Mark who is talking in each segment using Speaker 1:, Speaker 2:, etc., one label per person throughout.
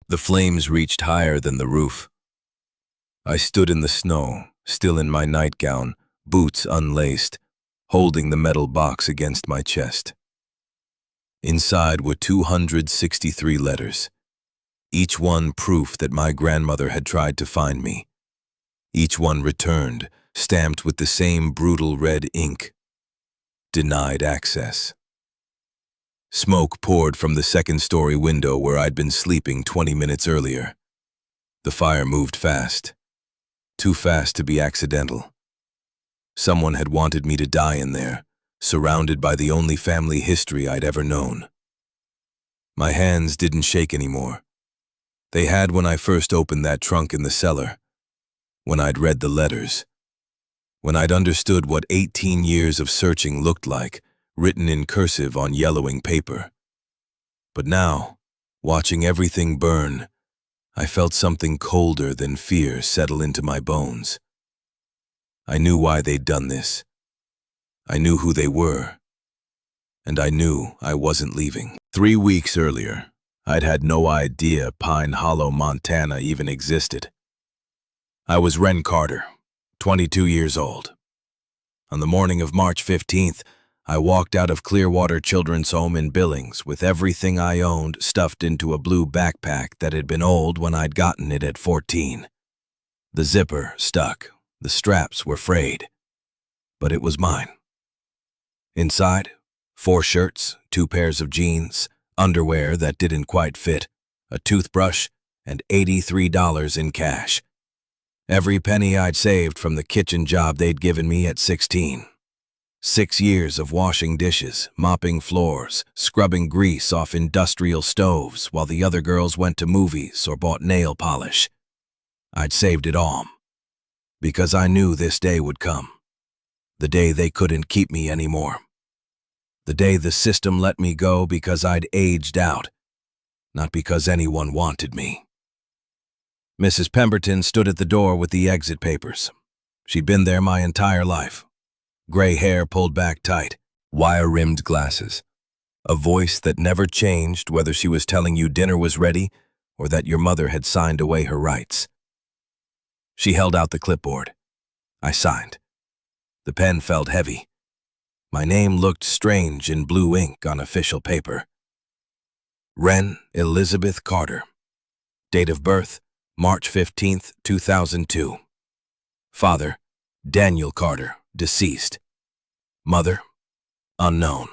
Speaker 1: The flames reached higher than the roof. I stood in the snow, still in my nightgown, boots unlaced, holding the metal box against my chest. Inside were 263 letters, each one proof that my grandmother had tried to find me. Each one returned, stamped with the same brutal red ink. Denied access. Smoke poured from the second-story window where I'd been sleeping 20 minutes earlier. The fire moved fast. Too fast to be accidental. Someone had wanted me to die in there, surrounded by the only family history I'd ever known. My hands didn't shake anymore. They had when I first opened that trunk in the cellar, when I'd read the letters, when I'd understood what 18 years of searching looked like, written in cursive on yellowing paper. But now, watching everything burn, I felt something colder than fear settle into my bones. I knew why they'd done this. I knew who they were. And I knew I wasn't leaving. 3 weeks earlier, I'd had no idea Pine Hollow, Montana even existed. I was Ren Carter, 22 years old. On the morning of March 15th, I walked out of Clearwater Children's Home in Billings with everything I owned stuffed into a blue backpack that had been old when I'd gotten it at 14. The zipper stuck, the straps were frayed, but it was mine. Inside, 4 shirts, 2 pairs of jeans, underwear that didn't quite fit, a toothbrush, and $83 in cash. Every penny I'd saved from the kitchen job they'd given me at 16. 6 years of washing dishes, mopping floors, scrubbing grease off industrial stoves while the other girls went to movies or bought nail polish. I'd saved it all, because I knew this day would come. The day they couldn't keep me anymore. The day the system let me go because I'd aged out, not because anyone wanted me. Mrs. Pemberton stood at the door with the exit papers. She'd been there my entire life. Gray hair pulled back tight, wire-rimmed glasses. A voice that never changed whether she was telling you dinner was ready or that your mother had signed away her rights. She held out the clipboard. I signed. The pen felt heavy. My name looked strange in blue ink on official paper. Ren Elizabeth Carter. Date of birth, March 15th, 2002. Father, Daniel Carter, deceased. Mother, unknown.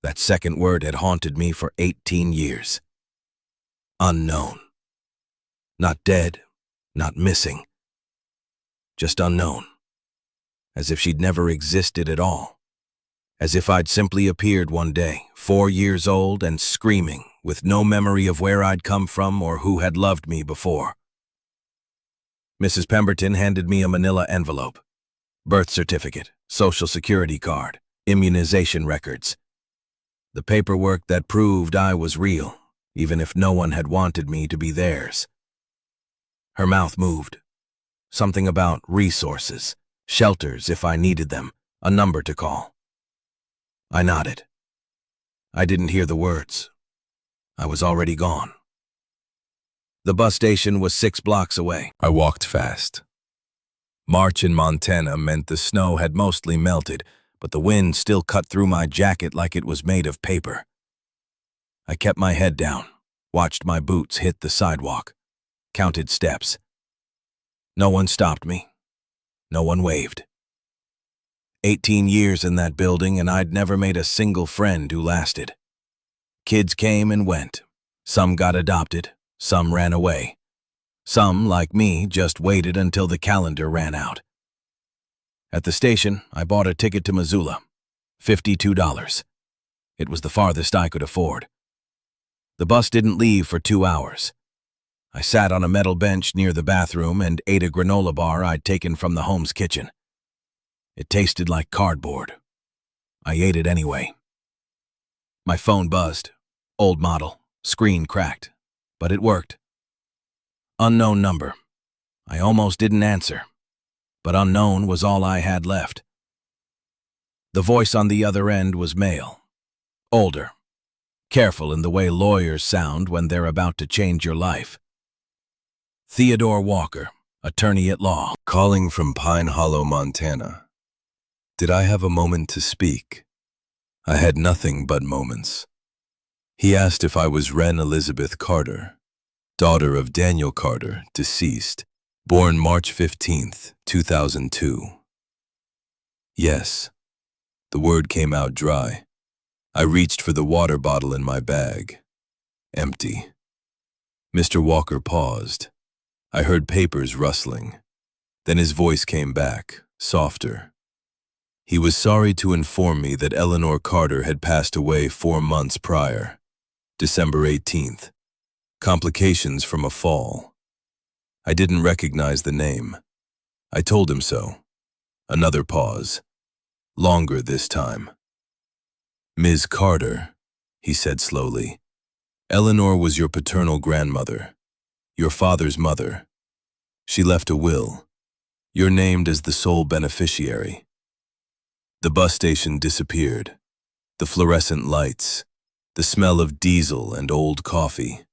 Speaker 1: That second word had haunted me for 18 years. Unknown. Not dead, not missing. Just unknown. As if she'd never existed at all. As if I'd simply appeared one day, 4 years old and screaming, with no memory of where I'd come from or who had loved me before. Mrs. Pemberton handed me a manila envelope. Birth certificate, social security card, immunization records. The paperwork that proved I was real, even if no one had wanted me to be theirs. Her mouth moved. Something about resources, shelters if I needed them, a number to call. I nodded. I didn't hear the words. I was already gone. The bus station was 6 blocks away. I walked fast. March in Montana meant the snow had mostly melted, but the wind still cut through my jacket like it was made of paper. I kept my head down, watched my boots hit the sidewalk, counted steps. No one stopped me. No one waved. 18 years in that building and I'd never made a single friend who lasted. Kids came and went. Some got adopted, some ran away. Some, like me, just waited until the calendar ran out. At the station, I bought a ticket to Missoula. $52. It was the farthest I could afford. The bus didn't leave for 2 hours. I sat on a metal bench near the bathroom and ate a granola bar I'd taken from the home's kitchen. It tasted like cardboard. I ate it anyway. My phone buzzed. Old model. Screen cracked. But it worked. Unknown number. I almost didn't answer. But unknown was all I had left. The voice on the other end was male. Older.
Speaker 2: Careful in the way lawyers sound when they're about to change your life. Theodore Walker, attorney at law.
Speaker 1: Calling from Pine Hollow, Montana. Did I have a moment to speak? I had nothing but moments. He asked if I was Wren Elizabeth Carter, daughter of Daniel Carter, deceased, born March 15th, 2002. Yes. The word came out dry. I reached for the water bottle in my bag. Empty. Mr. Walker paused. I heard papers rustling. Then his voice came back, softer. He was sorry to inform me that Eleanor Carter had passed away 4 months prior, December 18th. Complications from a fall. I didn't recognize the name. I told him so. Another pause. Longer this time. Ms. Carter, he said slowly. Eleanor was your paternal grandmother, your father's mother. She left a will. You're named as the sole beneficiary. The bus station disappeared. The fluorescent lights, the smell of diesel and old coffee.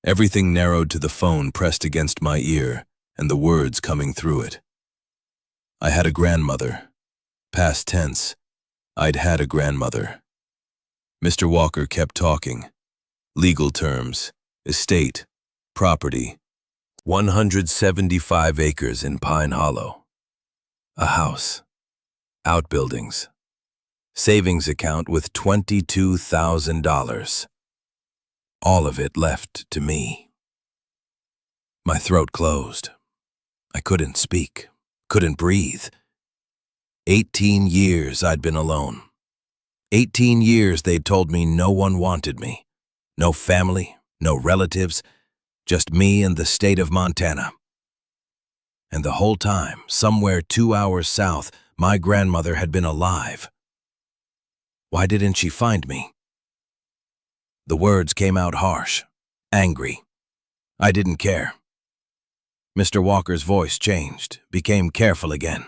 Speaker 1: Everything narrowed to the phone pressed against my ear and the words coming through it. I had a grandmother. Past tense. I'd had a grandmother. Mr. Walker kept talking. Legal terms, estate, property. 175 acres in Pine Hollow. A house. Outbuildings. Savings account with $22,000. All of it left to me. My throat closed. I couldn't speak, couldn't breathe. 18 years I'd been alone. 18 years they'd told me no one wanted me. No family, no relatives, just me and the state of Montana. And the whole time, somewhere 2 hours south, my grandmother had been alive. Why didn't she find me? The words came out harsh, angry. I didn't care. Mr. Walker's voice changed, became careful again.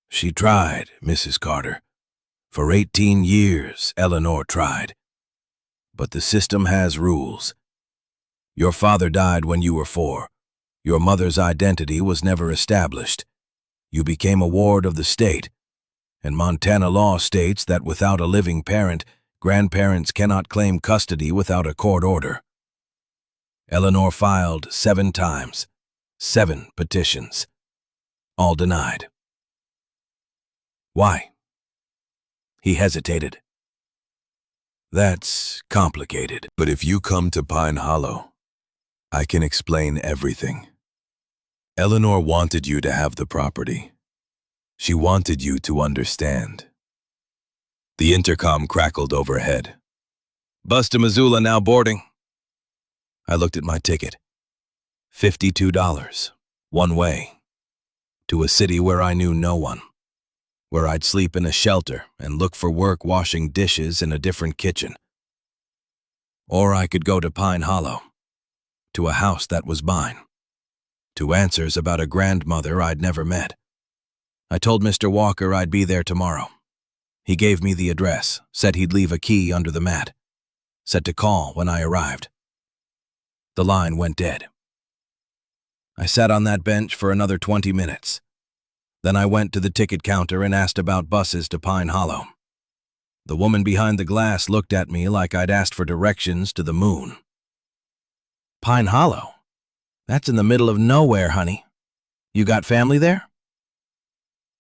Speaker 1: She tried, Mrs. Carter. For 18 years, Eleanor tried. But the system has rules. Your father died when you were 4. Your mother's identity was never established. You became a ward of the state, and Montana law states that without a living parent, grandparents cannot claim custody without a court order. Eleanor filed 7 times, 7 petitions, all denied. Why? He hesitated. That's complicated. But if you come to Pine Hollow, I can explain everything. Eleanor wanted you to have the property. She wanted you to understand. The intercom crackled overhead. Bus to Missoula now boarding. I looked at my ticket. $52, one way, to a city where I knew no one, where I'd sleep in a shelter and look for work washing dishes in a different kitchen. Or I could go to Pine Hollow, to a house that was mine, to answers about a grandmother I'd never met. I told Mr. Walker I'd be there tomorrow. He gave me the address, said he'd leave a key under the mat, said to call when I arrived. The line went dead. I sat on that bench for another 20 minutes. Then I went to the ticket counter and asked about buses to Pine Hollow. The woman behind the glass looked at me like I'd asked for directions to the moon. Pine Hollow? That's in the middle of nowhere, honey. You got family there?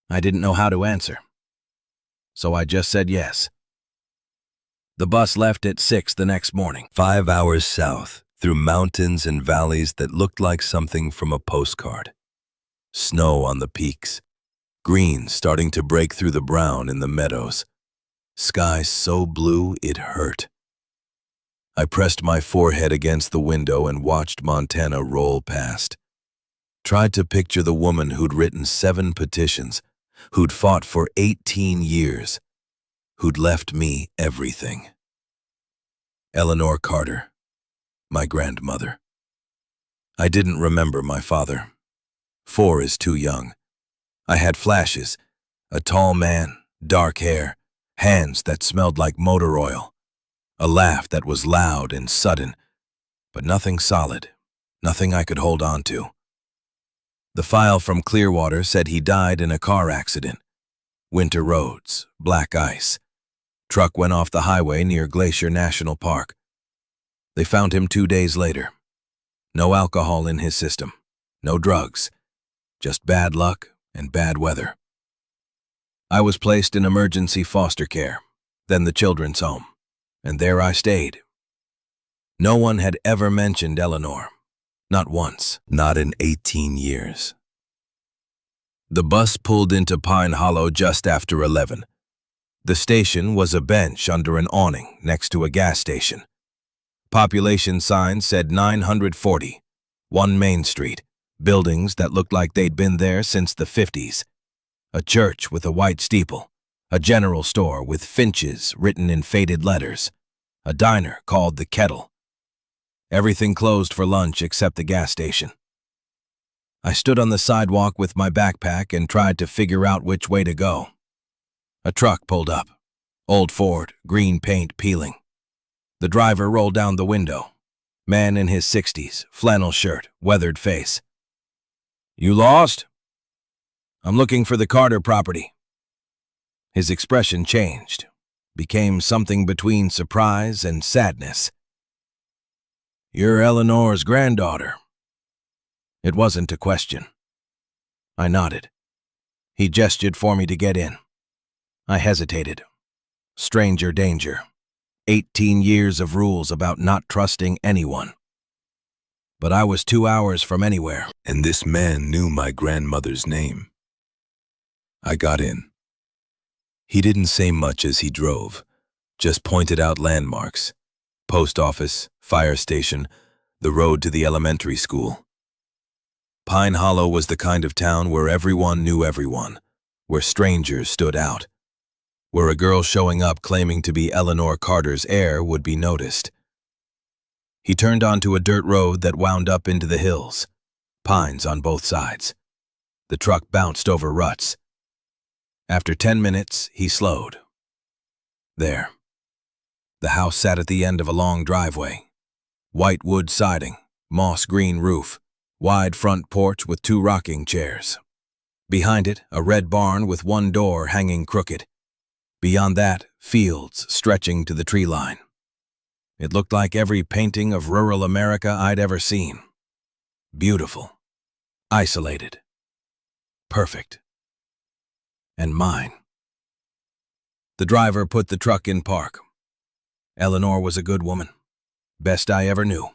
Speaker 1: I didn't know how to answer, so I just said yes. The bus left at 6 the next morning. 5 hours south, through mountains and valleys that looked like something from a postcard. Snow on the peaks, green starting to break through the brown in the meadows. Sky so blue it hurt. I pressed my forehead against the window and watched Montana roll past. Tried to picture the woman who'd written 7 petitions, who'd fought for 18 years, who'd left me everything. Eleanor Carter, my grandmother. I didn't remember my father. 4 is too young. I had flashes, a tall man, dark hair, hands that smelled like motor oil. A laugh that was loud and sudden, but nothing solid, nothing I could hold on to. The file from Clearwater said he died in a car accident. Winter roads, black ice. Truck went off the highway near Glacier National Park. They found him 2 days later. No alcohol in his system, no drugs, just bad luck and bad weather. I was placed in emergency foster care, then the children's home, and there I stayed. No one had ever mentioned Eleanor, not once, not in 18 years. The bus pulled into Pine Hollow just after 11. The station was a bench under an awning next to a gas station. Population sign said 940, 1 Main Street, buildings that looked like they'd been there since the 50s. A church with a white steeple, a general store with Finches written in faded letters, a diner called The Kettle. Everything closed for lunch except the gas station. I stood on the sidewalk with my backpack and tried to figure out which way to go. A truck pulled up. Old Ford, green paint peeling. The driver rolled down the window. Man in his 60s, flannel shirt, weathered face. "You lost?" "I'm looking for the Carter property." His expression changed, became something between surprise and sadness. "You're Eleanor's granddaughter." It wasn't a question. I nodded. He gestured for me to get in. I hesitated. Stranger danger. 18 years of rules about not trusting anyone. But I was 2 hours from anywhere. And this man knew my grandmother's name. I got in. He didn't say much as he drove, just pointed out landmarks. Post office, fire station, the road to the elementary school. Pine Hollow was the kind of town where everyone knew everyone, where strangers stood out, where a girl showing up claiming to be Eleanor Carter's heir would be noticed. He turned onto a dirt road that wound up into the hills, pines on both sides. The truck bounced over ruts. After 10 minutes, he slowed. There. The house sat at the end of a long driveway. White wood siding, moss green roof, wide front porch with 2 rocking chairs. Behind it, a red barn with 1 door hanging crooked. Beyond that, fields stretching to the tree line. It looked like every painting of rural America I'd ever seen. Beautiful. Isolated. Perfect. And mine. The driver put the truck in park. Eleanor was a good woman. Best I ever knew.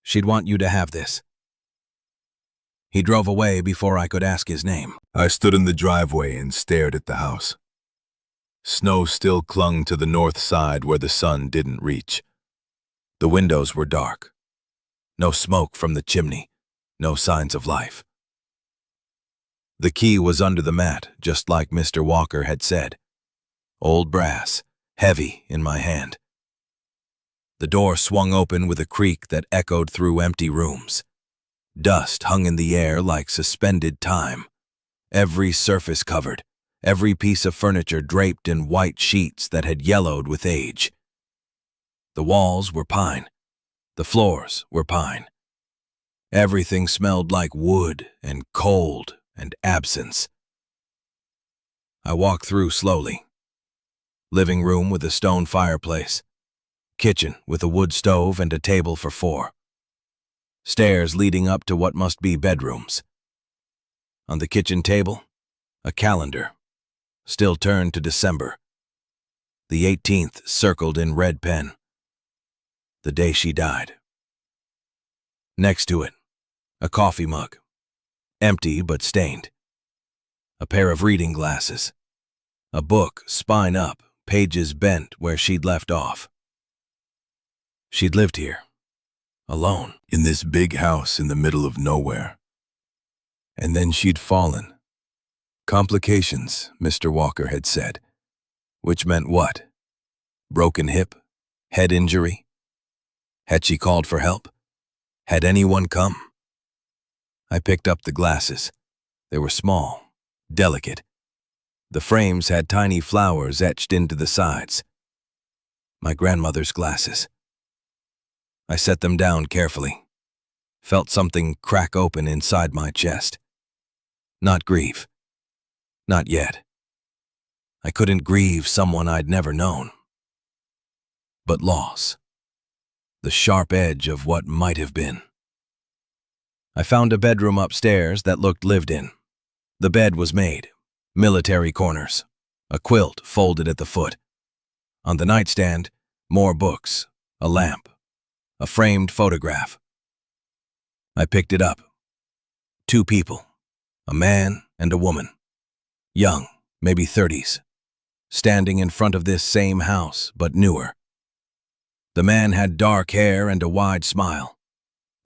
Speaker 1: She'd want you to have this. He drove away before I could ask his name. I stood in the driveway and stared at the house. Snow still clung to the north side where the sun didn't reach. The windows were dark. No smoke from the chimney, no signs of life. The key was under the mat, just like Mr. Walker had said. Old brass, heavy in my hand. The door swung open with a creak that echoed through empty rooms. Dust hung in the air like suspended time. Every surface covered, every piece of furniture draped in white sheets that had yellowed with age. The walls were pine. The floors were pine. Everything smelled like wood and cold and absence. I walked through slowly. Living room with a stone fireplace. Kitchen with a wood stove and a table for 4. Stairs leading up to what must be bedrooms. On the kitchen table, a calendar, still turned to December. The 18th circled in red pen. The day she died. Next to it, a coffee mug, empty but stained. A pair of reading glasses. A book, spine up, pages bent where she'd left off. She'd lived here, alone, in this big house in the middle of nowhere. And then she'd fallen. Complications, Mr. Walker had said. Which meant what? Broken hip? Head injury? Had she called for help? Had anyone come? I picked up the glasses. They were small, delicate. The frames had tiny flowers etched into the sides.
Speaker 2: My grandmother's glasses. I set them down carefully. Felt something crack open inside my chest. Not grief. Not yet. I couldn't grieve someone I'd never known. But loss. The sharp edge of what might have been. I found a bedroom upstairs that looked lived in. The bed was made. Military corners. A quilt folded at the foot. On the nightstand, more books, a lamp, a framed photograph. I picked it up. 2 people, a man and a woman. Young, maybe 30s, standing in front of this same house, but newer. The man had dark hair and a wide smile.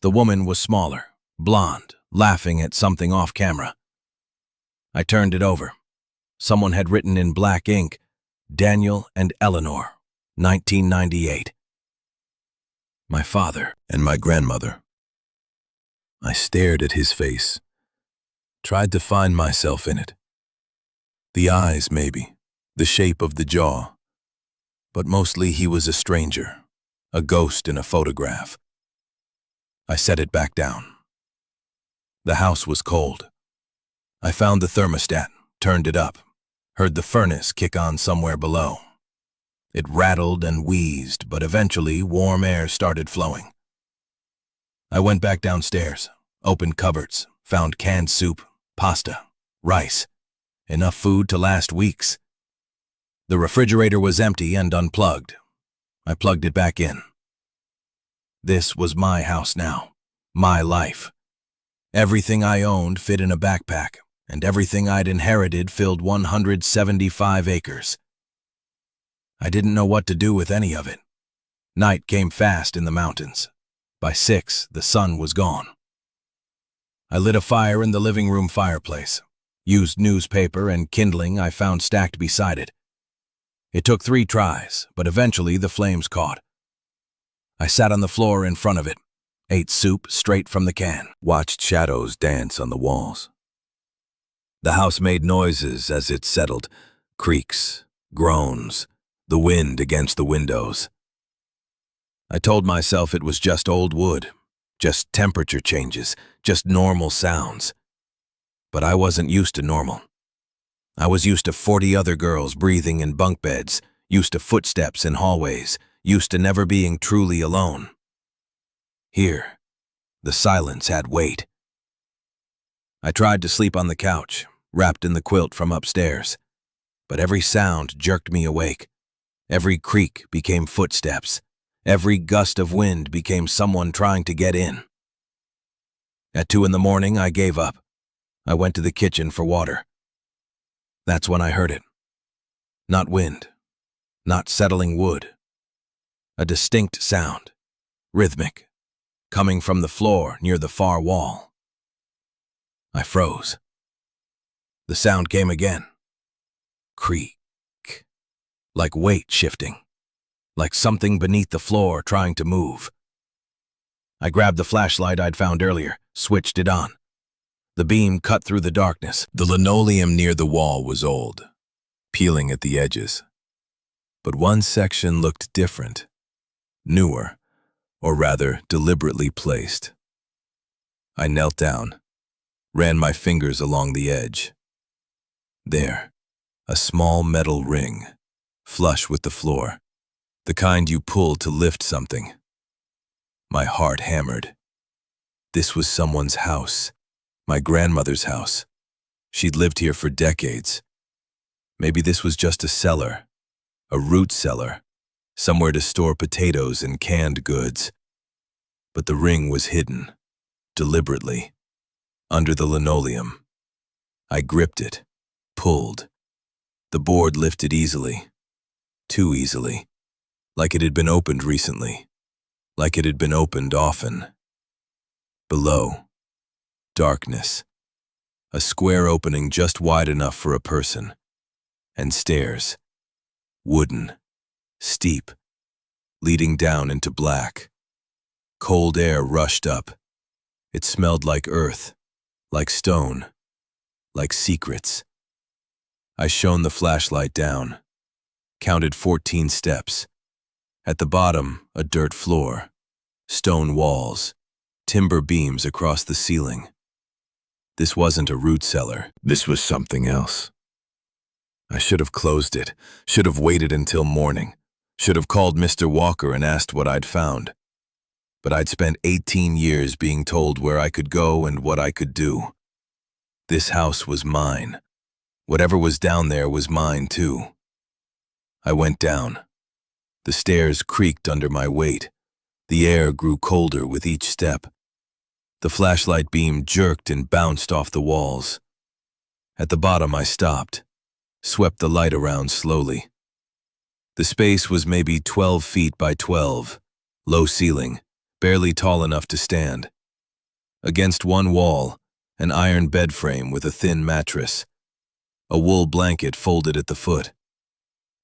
Speaker 2: The woman was smaller, blonde, laughing at something off camera. I turned it over. Someone had written in black ink, Daniel and Eleanor, 1998. My father and my grandmother. I stared at his face, tried to find myself in it. The eyes, maybe, the shape of the jaw. But mostly he was a stranger, a ghost in a photograph. I set it back down. The house was cold. I found the thermostat, turned it up, heard the furnace kick on somewhere below. It rattled and wheezed, but eventually warm air started flowing. I went back downstairs, opened cupboards, found canned soup, pasta, rice, enough food to last weeks. The refrigerator was empty and unplugged. I plugged it back in. This was my house now, my life. Everything I owned fit in a backpack, and everything I'd inherited filled 175 acres. I didn't know what to do with any of it. Night came fast in the mountains. By 6, the sun was gone. I lit a fire in the living room fireplace, used newspaper and kindling I found stacked beside it. It took 3 tries, but eventually the flames caught. I sat on the floor in front of it, ate soup straight from the can, watched shadows dance on the walls. The house made noises as it settled, creaks, groans, the wind against the windows. I told myself it was just old wood, just temperature changes, just normal sounds. But I wasn't used to normal. I was used to 40 other girls breathing in bunk beds, used to footsteps in hallways, used to never being truly alone. Here, the silence had weight. I tried to sleep on the couch, wrapped in the quilt from upstairs, but every sound jerked me awake. Every creak became footsteps. Every gust of wind became someone trying to get in. At 2 in the morning, I gave up. I went to the kitchen for water. That's when I heard it. Not wind, not settling wood. A distinct sound, rhythmic, coming from the floor near the far wall. I froze. The sound came again. Creak. Like weight shifting. Like something beneath the floor trying to move. I grabbed the flashlight I'd found earlier, switched it on. The beam cut through the darkness.
Speaker 1: The linoleum near the wall was old, peeling at the edges. But one section looked different, newer, or rather deliberately placed. I knelt down, ran my fingers along the edge. There, a small metal ring, flush with the floor, the kind you pull to lift something. My heart hammered. This was someone's house, my grandmother's house. She'd lived here for decades. Maybe this was just a cellar, a root cellar, somewhere to store potatoes and canned goods. But the ring was hidden, deliberately, under the linoleum. I gripped it, pulled. The board lifted easily, too easily, like it had been opened recently, like it had been opened often. Below, darkness, a square opening just wide enough for a person, and stairs, wooden, steep, leading down into black. Cold air rushed up. It smelled like earth, like stone, like secrets. I shone the flashlight down, counted 14 steps, At the bottom, a dirt floor, stone walls, timber beams across the ceiling. This wasn't a root cellar. This was something else. I should have closed it, should have waited until morning, should have called Mr. Walker and asked what I'd found. But I'd spent 18 years being told where I could go and what I could do. This house was mine. Whatever was down there was mine too. I went down. The stairs creaked under my weight. The air grew colder with each step. The flashlight beam jerked and bounced off the walls. At the bottom I stopped, swept the light around slowly. The space was maybe 12 feet by 12, low ceiling, barely tall enough to stand. Against one wall, an iron bed frame with a thin mattress, a wool blanket folded at the foot.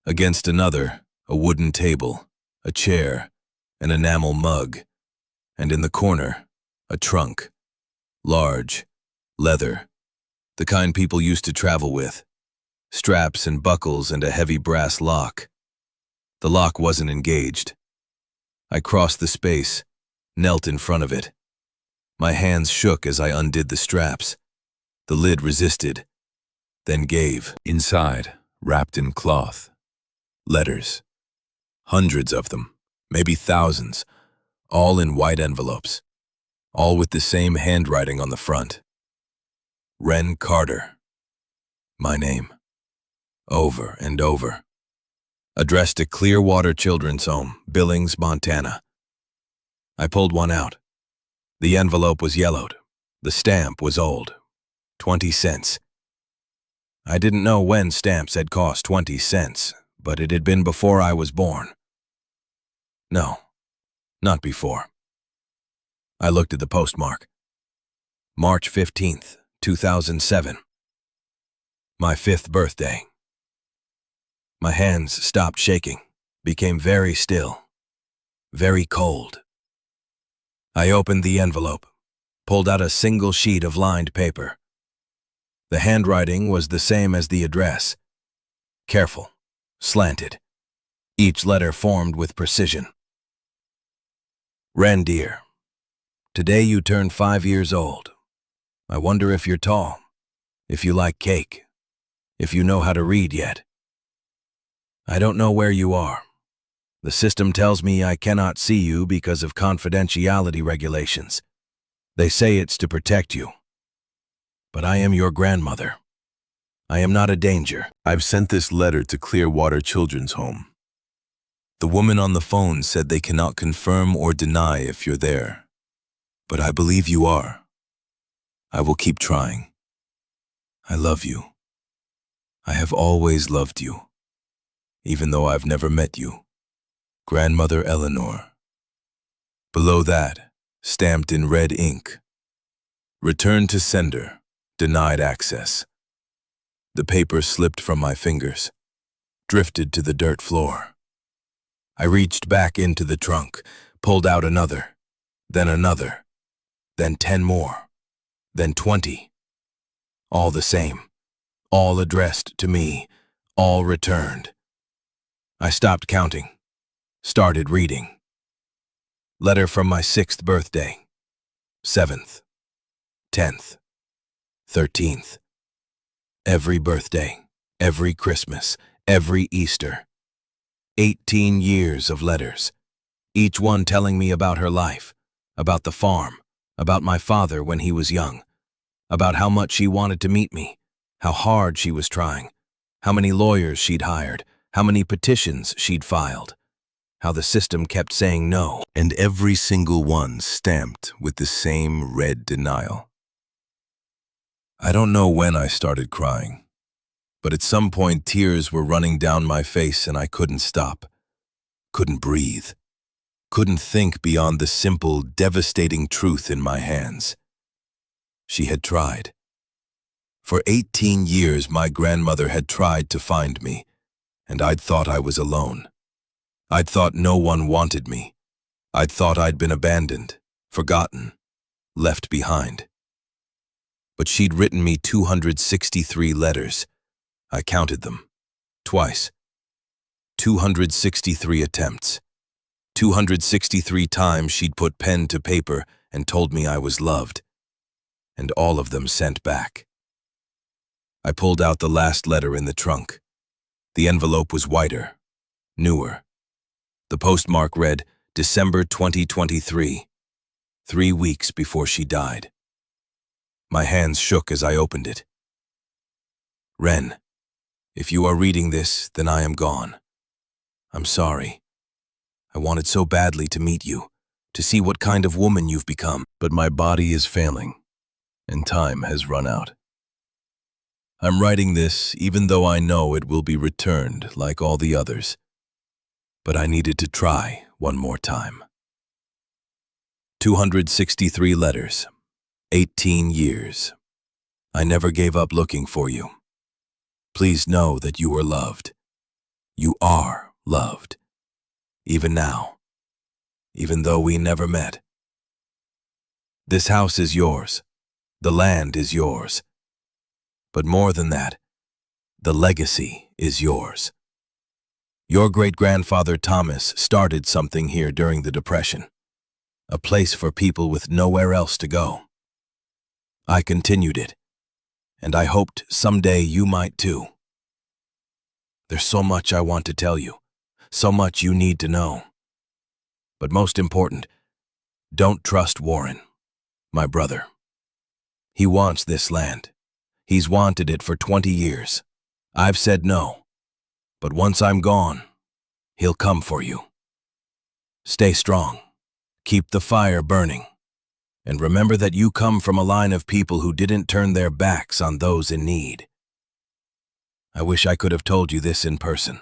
Speaker 1: Against another, a wooden table, a chair, an enamel mug, and in the corner, a trunk, large, leather, the kind people used to travel with, straps and buckles and a heavy brass lock. The lock wasn't engaged. I crossed the space, knelt in front of it. My hands shook as I undid the straps. The lid resisted, then gave. Inside, wrapped in cloth, letters. Hundreds of them, maybe thousands, all in white envelopes, all with the same handwriting on the front. Wren Carter. My name. Over and over. Addressed to Clearwater Children's Home, Billings, Montana. I pulled one out. The envelope was yellowed. The stamp was old. 20 cents. I didn't know when stamps had cost 20 cents, but it had been before I was born. No, not before. I looked at the postmark. March 15th, 2007. My 5th birthday. My hands stopped shaking, became very still, very cold. I opened the envelope, pulled out a single sheet of lined paper. The handwriting was the same as the address. Careful, slanted, each letter formed with precision. Wren dear, today you turn 5 years old. I wonder if you're tall, if you like cake, if you know how to read yet. I don't know where you are. The system tells me I cannot see you because of confidentiality regulations. They say it's to protect you. But I am your grandmother. I am not a danger. I've sent this letter to Clearwater Children's Home. The woman on the phone said they cannot confirm or deny if you're there. But I believe you are. I will keep trying. I love you. I have always loved you, even though I've never met you. Grandmother Eleanor. Below that, stamped in red ink, return to sender, denied access. The paper slipped from my fingers, drifted to the dirt floor. I reached back into the trunk, pulled out another, then 10 more, then 20. All the same, all addressed to me, all returned. I stopped counting, started reading. Letter from my 6th birthday, 7th, 10th, 13th. Every birthday, every Christmas, every Easter. 18 years of letters, each one telling me about her life, about the farm, about my father when he was young, about how much she wanted to meet me, how hard she was trying, how many lawyers she'd hired, how many petitions she'd filed, how the system kept saying no, and every single one stamped with the same red denial. I don't know when I started crying, but at some point tears were running down my face and I couldn't stop, couldn't breathe, couldn't think beyond the simple, devastating truth in my hands. She had tried. For 18 years, my grandmother had tried to find me, and I'd thought I was alone. I'd thought no one wanted me. I'd thought I'd been abandoned, forgotten, left behind. But she'd written me 263 letters. I counted them, twice. 263 attempts,
Speaker 2: 263 times she'd put pen to paper and told me I was loved, and all of them sent back. I pulled out the last letter in the trunk. The envelope was whiter, newer. The postmark read, December 2023, 3 weeks before she died. My hands shook as I opened it. Ren, if you are reading this, then I am gone. I'm sorry. I wanted so badly to meet you, to see what kind of woman you've become.
Speaker 1: But my body is failing, and time has run out. I'm writing this even though I know it will be returned like all the others. But I needed to try one more time. 263 letters, 18 years. I never gave up looking for you. Please know that you are loved. You are loved. Even now. Even though we never met. This house is yours. The land is yours. But more than that, the legacy is yours. Your great-grandfather Thomas started something here during the Depression, a place for people with nowhere else to go. I continued it, and I hoped someday you might too. There's so much I want to tell you, so much you need to know. But most important, don't trust Warren, my brother. He wants this land. He's wanted it for 20 years. I've said no, but once I'm gone, he'll come for you. Stay strong. Keep the fire burning. And remember that you come from a line of people who didn't turn their backs on those in need. I wish I could have told you this in person.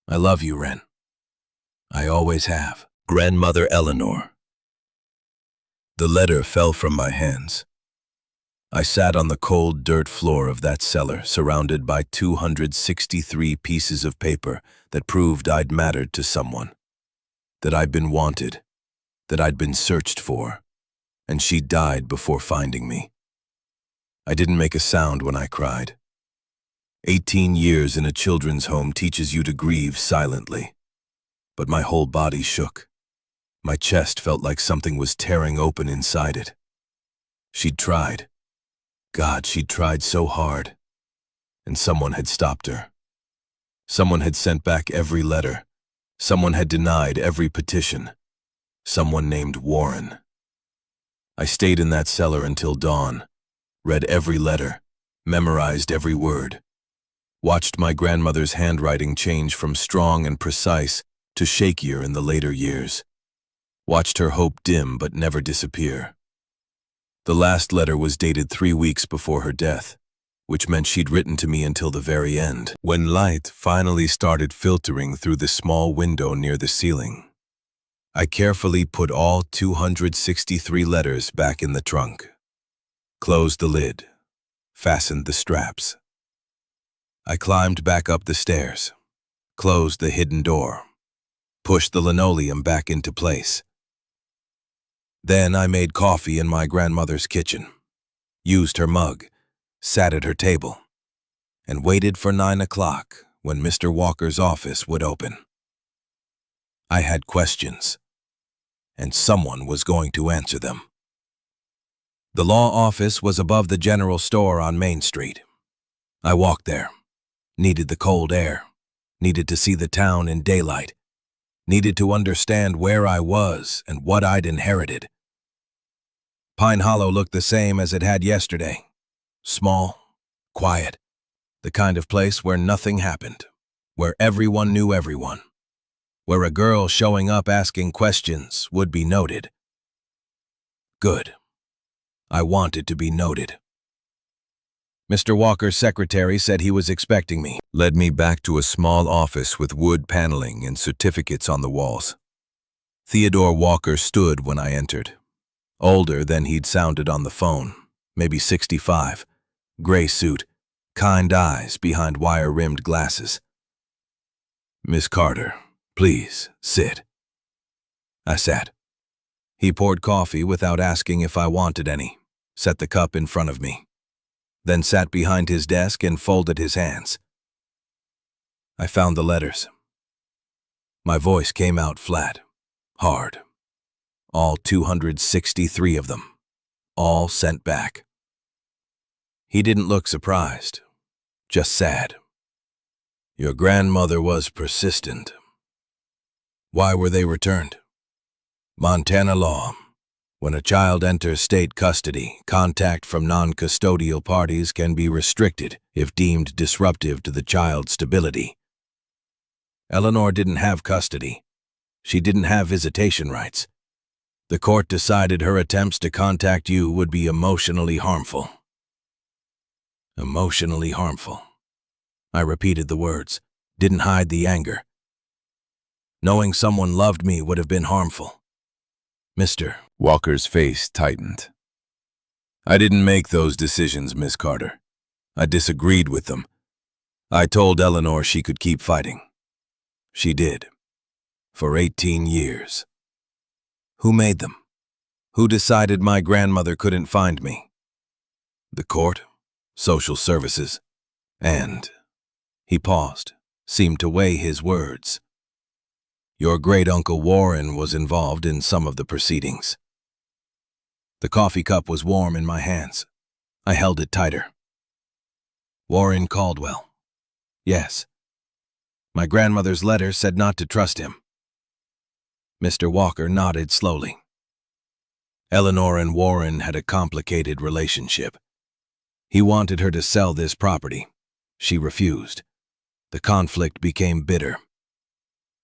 Speaker 1: I love you, Ren. I always have. Grandmother Eleanor. The letter fell from my hands. I sat on the cold dirt floor of that cellar, surrounded by 263 pieces of paper that proved I'd mattered to someone, that I'd been wanted, that I'd been searched for, and she died before finding me. I didn't make a sound when I cried. 18 years in a children's home teaches you to grieve silently, but my whole body shook. My chest felt like something was tearing open inside it. She'd tried. God, she'd tried so hard. And someone had stopped her. Someone had sent back every letter. Someone had denied every petition. Someone named Warren. I stayed in that cellar until dawn, read every letter, memorized every word, watched my grandmother's handwriting change from strong and precise to shakier in the later years, watched her hope dim but never disappear. The last letter was dated 3 weeks before her death, which meant she'd written to me until the very end. When light finally started filtering through the small window near the ceiling, I carefully put all 263 letters back in the trunk, closed the lid, fastened the straps. I climbed back up the stairs, closed the hidden door, pushed the linoleum back into place. Then I made coffee in my grandmother's kitchen, used her mug, sat at her table, and waited for 9 o'clock when Mr. Walker's office would open. I had questions, and someone was going to answer them. The law office was above the general store on Main Street. I walked there, needed the cold air, needed to see the town in daylight, needed to understand where I was and what I'd inherited. Pine Hollow looked the same as it had yesterday. Small, quiet, the kind of place where nothing happened, where everyone knew everyone, where a girl showing up asking questions would be noted. Good. I wanted to be noted. Mr. Walker's secretary said he was expecting me, led me back to a small office with wood paneling and certificates on the walls. Theodore Walker stood when I entered. Older than he'd sounded on the phone, maybe 65, gray suit, kind eyes behind wire-rimmed glasses. Miss Carter, please, sit. I sat. He poured coffee without asking if I wanted any, set the cup in front of me, then sat behind his desk and folded his hands. I found the letters.
Speaker 2: My voice came out flat, hard. All 263 of them. All sent back. He didn't look surprised, just sad. Your grandmother was persistent. Why were they returned? Montana law. When a child enters state custody, contact from non-custodial parties can be restricted if deemed disruptive to the child's stability. Eleanor didn't have custody. She didn't have visitation rights. The court decided her attempts to contact you would be emotionally harmful. Emotionally harmful. I repeated the words, didn't hide the anger. Knowing someone loved me would have been harmful. Mr.
Speaker 1: Walker's face tightened. I didn't make those decisions, Miss Carter. I disagreed with them. I told Eleanor she could keep fighting. She did. For 18 years. Who made them? Who decided my grandmother couldn't find me? The court, social services, and... He paused, seemed to weigh his words. Your great-uncle Warren was involved in some of the proceedings. The coffee cup was warm in my hands. I held it tighter. Warren Caldwell. Yes. My grandmother's letter said not to trust him. Mr. Walker nodded slowly. Eleanor and Warren had a complicated relationship. He wanted her to sell this property. She refused. The conflict became bitter.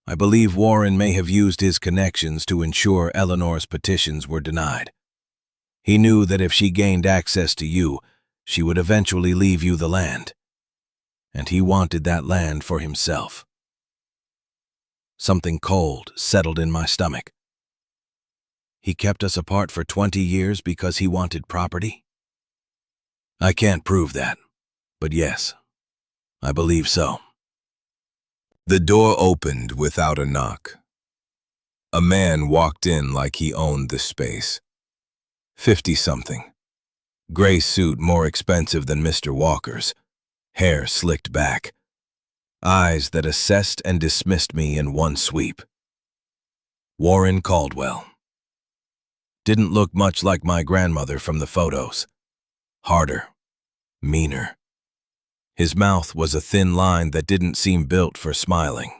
Speaker 1: I believe Warren may have used his connections to ensure Eleanor's petitions were denied. He knew that if she gained access to you, she would eventually leave you the land. And he wanted that land for himself. Something cold settled in my stomach. He kept us apart for 20 years because he wanted property? I can't prove that, but yes, I believe so. The door opened without a knock. A man walked in like he owned the space. 50-something. Gray suit more expensive than Mr. Walker's. Hair slicked back. Eyes that assessed and dismissed me in one sweep. Warren Caldwell. Didn't look much like my grandmother from the photos. Harder. Meaner. His mouth was a thin line that didn't seem built for smiling.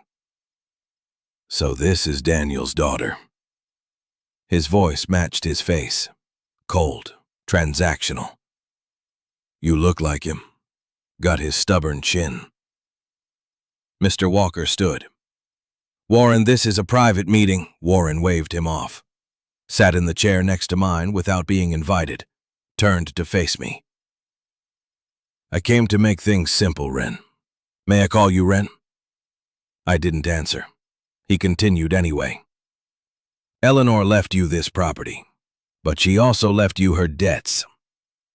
Speaker 1: So this is Daniel's daughter. His voice matched his face. Cold. Transactional. You look like him. Got his stubborn chin. Mr. Walker stood. Warren, this is a private meeting. Warren waved him off. Sat in the chair next to mine without being invited. Turned to face me. I came to make things simple, Wren. May I call you Wren? I didn't answer. He continued anyway. Eleanor left you this property, but she also left you her debts.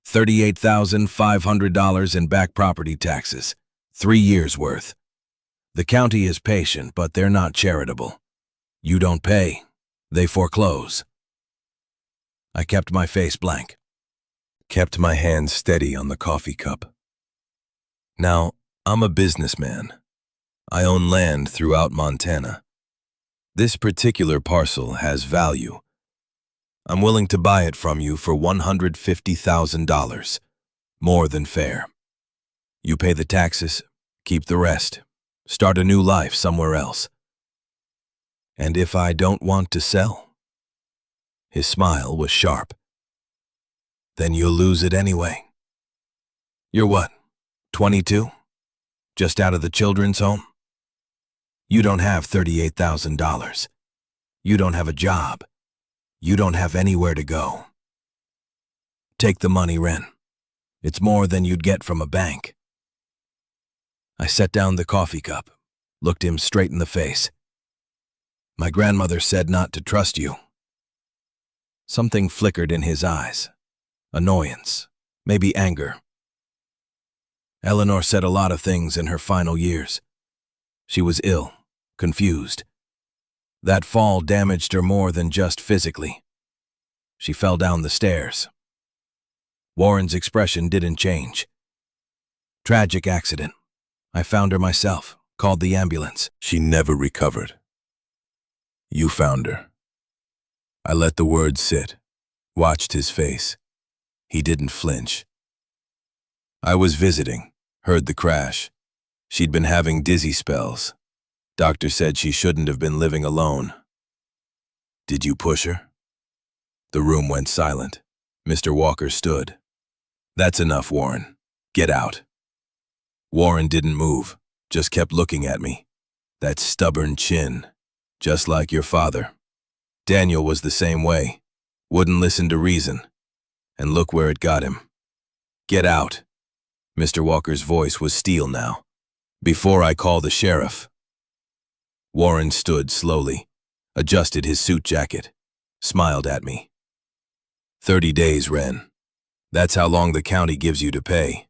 Speaker 1: $38,500 in back property taxes, 3 years' worth. The county is patient, but they're not charitable. You don't pay, they foreclose. I kept my face blank, kept my hand steady on the coffee cup. Now, I'm a businessman. I own land throughout Montana. This particular parcel has value. I'm willing to buy it from you for $150,000. More than fair. You pay the taxes, keep the rest, start a new life somewhere else. And if I don't want to sell? His smile was sharp. Then you'll lose it anyway. You're what, 22? Just out of the children's home? You don't have $38,000. You don't have a job. You don't have anywhere to go. Take the money, Wren. It's more than you'd get from a bank. I set down the coffee cup, looked him straight in the face. My grandmother said not to trust you. Something flickered in his eyes. Annoyance, maybe anger. Eleanor said a lot of things in her final years. She was ill, confused. That fall damaged her more than just physically. She fell down the stairs. Warren's expression didn't change. Tragic accident. I found her myself, called the ambulance. She never recovered. You found her. I let the words sit, watched his face. He didn't flinch. I was visiting, heard the crash. She'd been having dizzy spells. Doctor said she shouldn't have been living alone. Did you push her? The room went silent. Mr. Walker stood. That's enough, Warren. Get out. Warren didn't move, just kept looking at me. That stubborn chin, just like your father. Daniel was the same way, wouldn't listen to reason. And look where it got him. Get out. Mr. Walker's voice was steel now. Before I call the sheriff. Warren stood slowly, adjusted his suit jacket, smiled at me. 30 days, Wren. That's how long the county gives you to pay.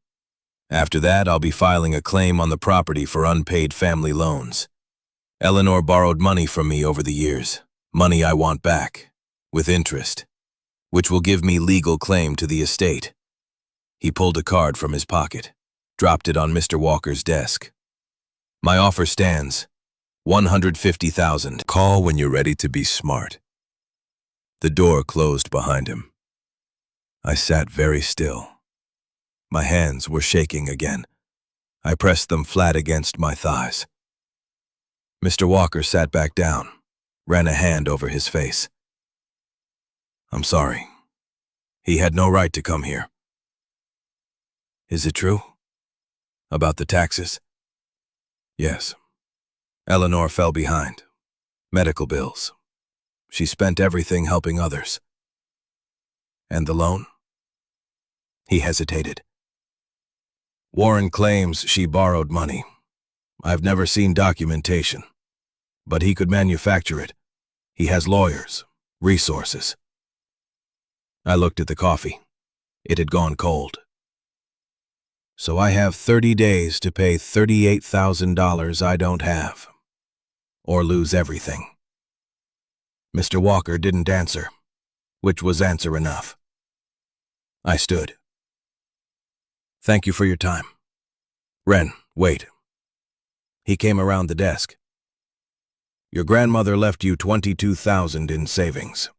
Speaker 1: After that, I'll be filing a claim on the property for unpaid family loans. Eleanor borrowed money from me over the years, money I want back, with interest, which will give me legal claim to the estate. He pulled a card from his pocket, dropped it on Mr. Walker's desk. My offer stands, $150,000. Call when you're ready to be smart. The door closed behind him. I sat very still. My hands were shaking again. I pressed them flat against my thighs. Mr. Walker sat back down, ran a hand over his face. I'm sorry. He had no right to come here. Is it true? About the taxes? Yes. Eleanor fell behind. Medical bills. She spent everything helping others. And the loan? He hesitated. Warren claims she borrowed money. I've never seen documentation. But he could manufacture it. He has lawyers, resources. I looked at the coffee. It had gone cold. So I have 30 days to pay $38,000 I don't have. Or lose everything. Mr. Walker didn't answer, which was answer enough. I stood. Thank you for your time. Wren, wait. He came around the desk. Your grandmother left you $22,000 in savings.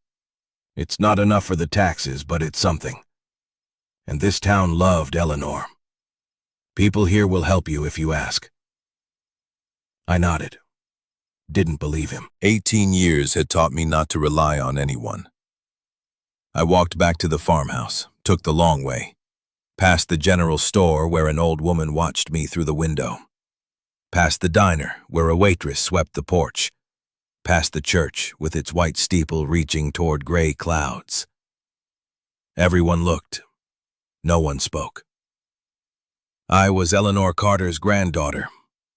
Speaker 1: It's not enough for the taxes, but it's something. And this town loved Eleanor. People here will help you if you ask. I nodded. Didn't believe him. 18 years had taught me not to rely on anyone. I walked back to the farmhouse, took the long way, past the general store where an old woman watched me through the window, past the diner where a waitress swept the porch, past the church with its white steeple reaching toward gray clouds. Everyone looked. No one spoke. I was Eleanor Carter's granddaughter,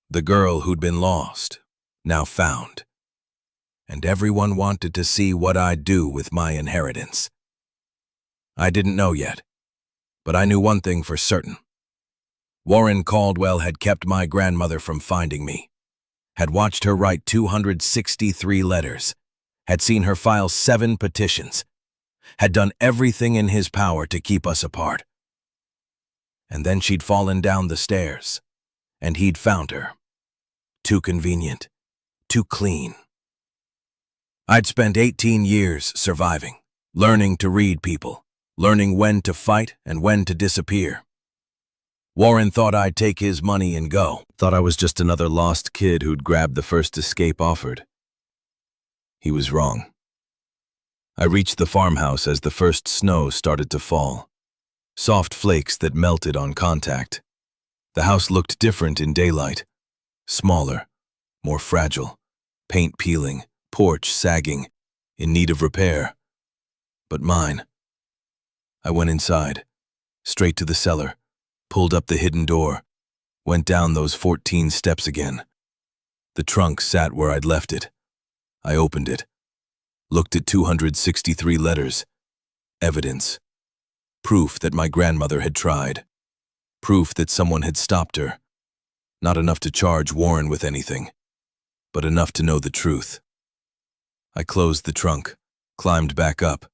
Speaker 1: the girl who'd been lost, now found. And everyone wanted to see what I'd do with my inheritance. I didn't know yet, but I knew one thing for certain. Warren Caldwell had kept my grandmother from finding me, had watched her write 263 letters, had seen her file 7 petitions, had done everything in his power to keep us apart. And then she'd fallen down the stairs, and he'd found her. Too convenient, too clean. I'd spent 18 years surviving, learning to read people, learning when to fight and when to disappear. Warren thought I'd take his money and go. Thought I was just another lost kid who'd grabbed the first escape offered. He was wrong. I reached the farmhouse as the first snow started to fall. Soft flakes that melted on contact. The house looked different in daylight. Smaller, more fragile, paint peeling, porch sagging, in need of repair. But mine. I went inside, straight to the cellar, pulled up the hidden door, went down those 14 steps again. The trunk sat where I'd left it. I opened it, looked at 263 letters. Evidence. Proof that my grandmother had tried. Proof that someone had stopped her. Not enough to charge Warren with anything, but enough to know the truth. I closed the trunk, climbed back up,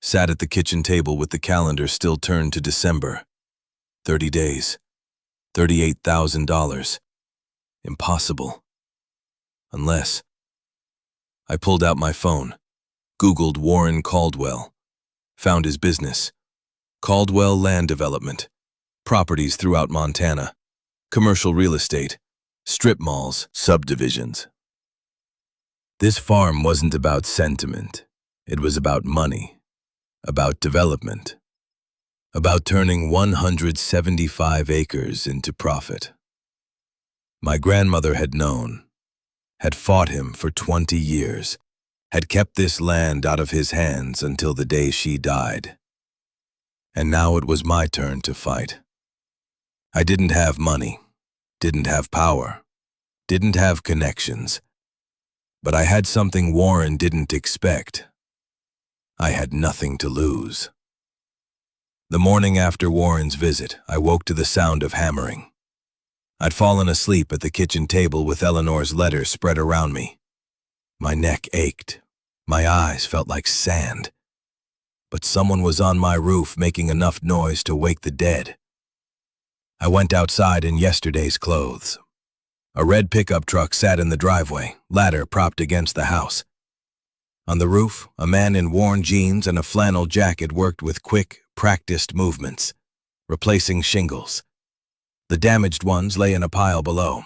Speaker 1: sat at the kitchen table with the calendar still turned to December. 30 days. $38,000. Impossible. Unless
Speaker 2: I pulled out my phone, Googled Warren Caldwell, found his business, Caldwell Land Development, properties throughout Montana, commercial real estate, strip malls, subdivisions. This farm wasn't about sentiment. It was about money, about development, about turning 175 acres into profit. My grandmother had known, had fought him for 20 years, had kept this land out of his hands until the day she died. And now it was my turn to fight. I didn't have money, didn't have power, didn't have connections, but I had something Warren didn't expect. I had nothing to lose. The morning after Warren's visit, I woke to the sound of hammering. I'd fallen asleep at the kitchen table with Eleanor's letter spread around me. My neck ached. My eyes felt like sand. But someone was on my roof making enough noise to wake the dead. I went outside in yesterday's clothes. A red pickup truck sat in the driveway, ladder propped against the house. On the roof, a man in worn jeans and a flannel jacket worked with quick, practiced movements, replacing shingles. The damaged ones lay in a pile below.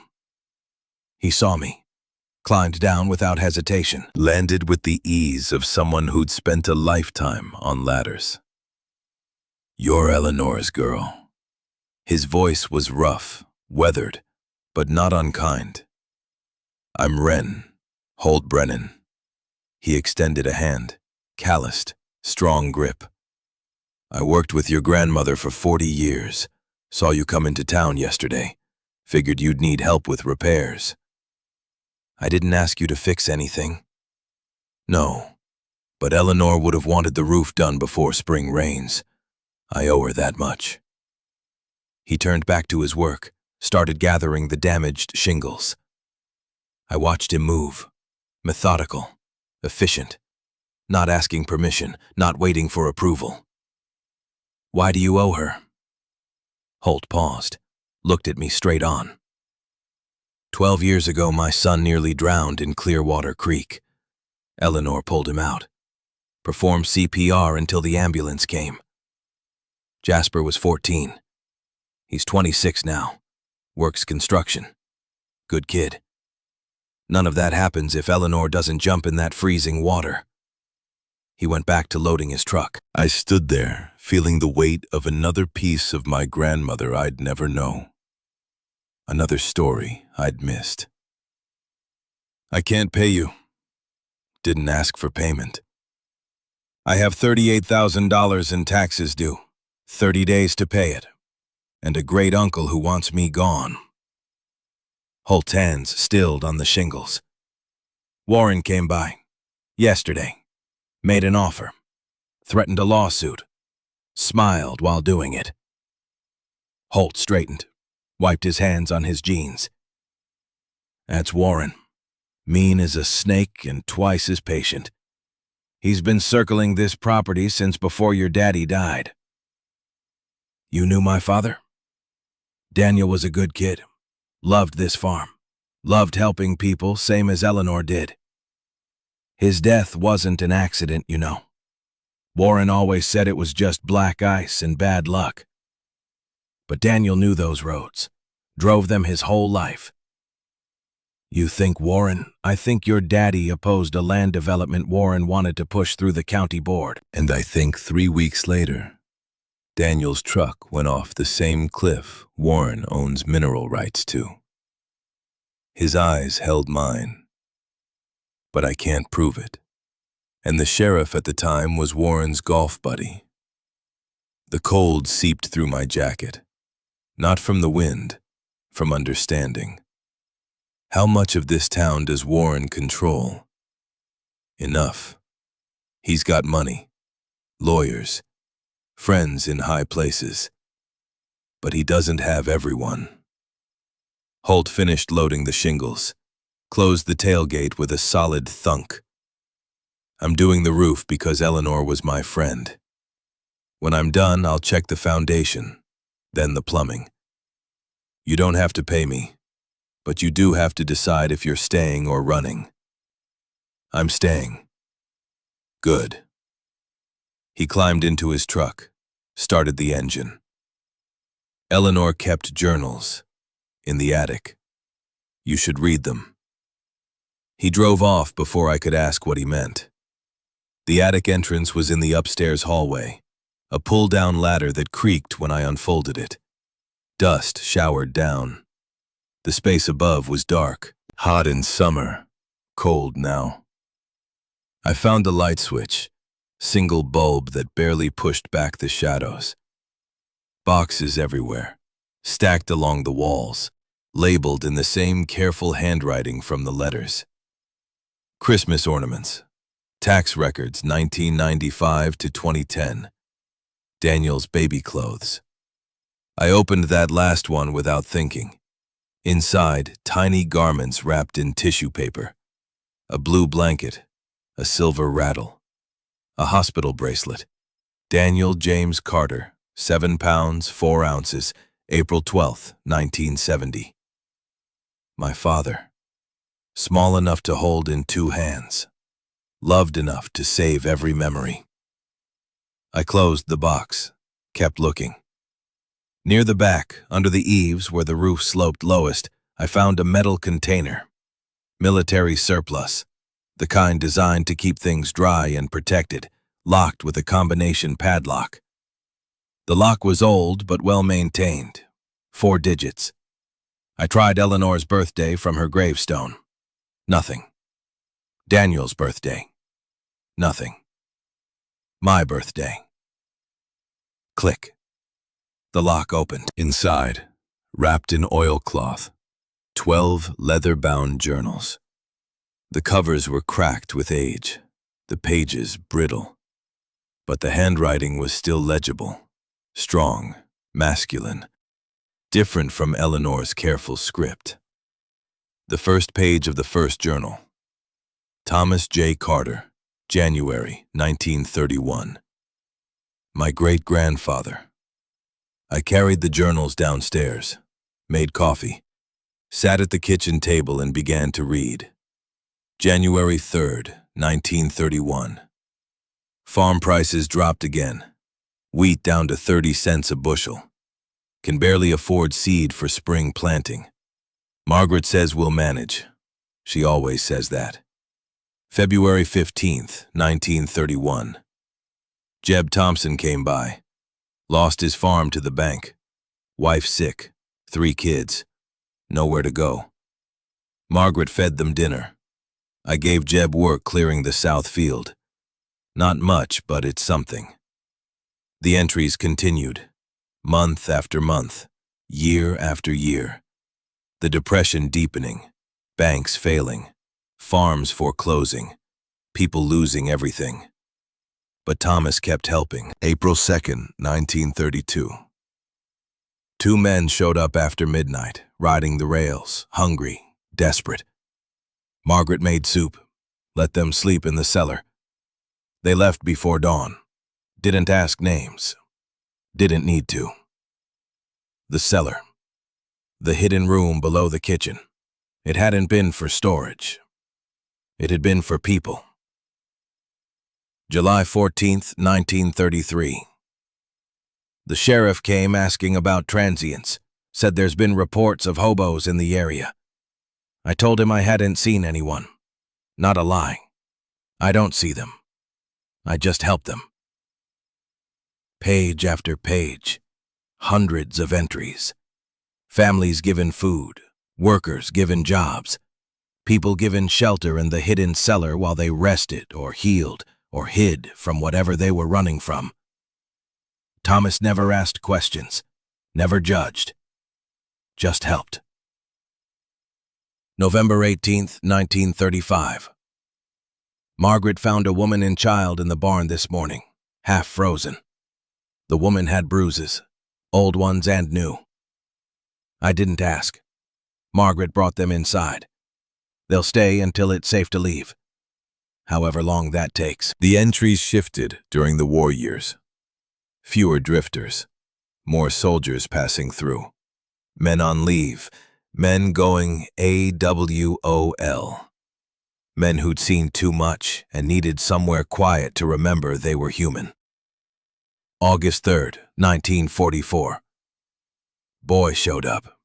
Speaker 2: He saw me, climbed down without hesitation, landed with the ease of someone who'd spent a lifetime on ladders. "You're Eleanor's girl." His voice was rough, weathered, but not unkind. "I'm Wren, Holt Brennan." He extended a hand, calloused, strong grip. "I worked with your grandmother for 40 years. Saw you come into town yesterday. Figured you'd need help with repairs." "I didn't ask you to fix anything." "No, but Eleanor would have wanted the roof done before spring rains. I owe her that much." He turned back to his work, started gathering the damaged shingles. I watched him move, methodical, efficient, not asking permission, not waiting for approval. "Why do you owe her?" Holt paused, looked at me straight on. 12 years ago, my son nearly drowned in Clearwater Creek. Eleanor pulled him out, performed CPR until the ambulance came. Jasper was 14. He's 26 now, works construction. Good kid. None of that happens if Eleanor doesn't jump in that freezing water. He went back to loading his truck. I stood there, feeling the weight of another piece of my grandmother I'd never know. Another story I'd missed. "I can't pay you." Didn't ask for payment. "I have $38,000 in taxes due, 30 days to pay it, and a great uncle who wants me gone." Holt's hands stilled on the shingles. "Warren came by yesterday, made an offer, threatened a lawsuit, smiled while doing it." Holt straightened, wiped his hands on his jeans. "That's Warren. Mean as a snake and twice as patient. He's been circling this property since before your daddy died." "You knew my father?" "Daniel was a good kid. Loved this farm. Loved helping people, same as Eleanor did. His death wasn't an accident, you know. Warren always said it was just black ice and bad luck. But Daniel knew those roads, drove them his whole life." "You think Warren? I think your daddy opposed a land development Warren wanted to push through the county board."
Speaker 1: And I think 3 weeks later, Daniel's truck went off the same cliff Warren owns mineral rights to. His eyes held mine, but I can't prove it. And the sheriff at the time was Warren's golf buddy. The cold seeped through my jacket, not from the wind, from understanding. How much of this town does Warren control? Enough. He's got money, lawyers, friends in high places. But he doesn't have everyone. Holt finished loading the shingles, closed the tailgate with a solid thunk. "I'm doing the roof because Eleanor was my friend. When I'm done, I'll check the foundation, then the plumbing. You don't have to pay me, but you do have to decide if you're staying or running." I'm staying. Good. He climbed into his truck, started the engine. Eleanor kept journals in the attic. You should read them. He drove off before I could ask what he meant. The attic entrance was in the upstairs hallway, a pull-down ladder that creaked when I unfolded it. Dust showered down. The space above was dark, hot in summer, cold now. I found the light switch, single bulb that barely pushed back the shadows. Boxes everywhere, stacked along the walls, labeled in the same careful handwriting from the letters. Christmas ornaments, tax records 1995 to 2010, Daniel's baby clothes. I opened that last one without thinking. Inside, tiny garments wrapped in tissue paper, a blue blanket, a silver rattle, a hospital bracelet. Daniel James Carter, 7 pounds, 4 ounces, April 12, 1970. My father, small enough to hold in 2 hands, loved enough to save every memory. I closed the box, kept looking. Near the back, under the eaves where the roof sloped lowest, I found a metal container. Military surplus, the kind designed to keep things dry and protected, locked with a combination padlock. The lock was old but well-maintained, 4 digits. I tried Eleanor's birthday from her gravestone. Nothing. Daniel's birthday. Nothing. My birthday. Click. The lock opened. Inside, wrapped in oilcloth, 12 leather-bound journals. The covers were cracked with age, the pages brittle, but the handwriting was still legible, strong, masculine, different from Eleanor's careful script. The first page of the first journal. Thomas J. Carter, January 1931. My great-grandfather. I carried the journals downstairs, made coffee, sat at the kitchen table and began to read. January 3rd, 1931. Farm prices dropped again. Wheat down to 30 cents a bushel. Can barely afford seed for spring planting. Margaret says we'll manage. She always says that. February 15th, 1931. Jeb Thompson came by. Lost his farm to the bank. Wife sick. 3 kids. Nowhere to go. Margaret fed them dinner. I gave Jeb work clearing the south field. Not much, but it's something. The entries continued. Month after month. Year after year. The depression deepening. Banks failing. Farms foreclosing. People losing everything. But Thomas kept helping. April 2nd, 1932. 2 men showed up after midnight, riding the rails, hungry, desperate. Margaret made soup, let them sleep in the cellar. They left before dawn, didn't ask names, didn't need to. The cellar, the hidden room below the kitchen. It hadn't been for storage. It had been for people. July 14th, 1933. The sheriff came asking about transients, said there's been reports of hobos in the area. I told him I hadn't seen anyone. Not a lie. I don't see them. I just help them. Page after page. Hundreds of entries. Families given food. Workers given jobs. People given shelter in the hidden cellar while they rested or healed or hid from whatever they were running from. Thomas never asked questions, never judged, just helped. November 18th, 1935. Margaret found a woman and child in the barn this morning, half frozen. The woman had bruises, old ones and new. I didn't ask. Margaret brought them inside. They'll stay until it's safe to leave. However long that takes. The entries shifted during the war years. Fewer drifters, more soldiers passing through. Men on leave, men going AWOL.
Speaker 2: Men who'd seen too much and needed somewhere quiet to remember they were human. August 3rd, 1944. Boy showed up.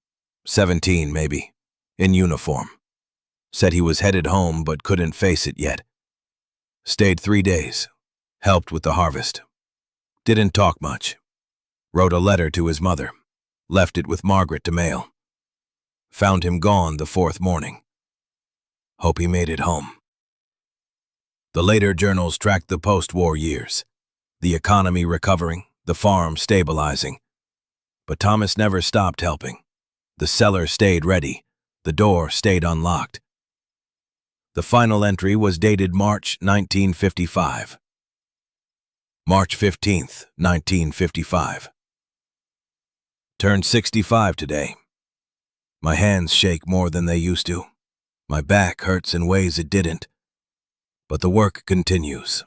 Speaker 2: 17, maybe. In uniform. Said he was headed home but couldn't face it yet. Stayed 3 days. Helped with the harvest. Didn't talk much. Wrote a letter to his mother. Left it with Margaret to mail. Found him gone the 4th morning. Hope he made it home. The later journals tracked the post-war years. The economy recovering, the farm stabilizing. But Thomas never stopped helping. The cellar stayed ready. The door stayed unlocked. The final entry was dated March 1955. March 15th, 1955. Turned 65 today. My hands shake more than they used to. My back hurts in ways it didn't. But the work continues.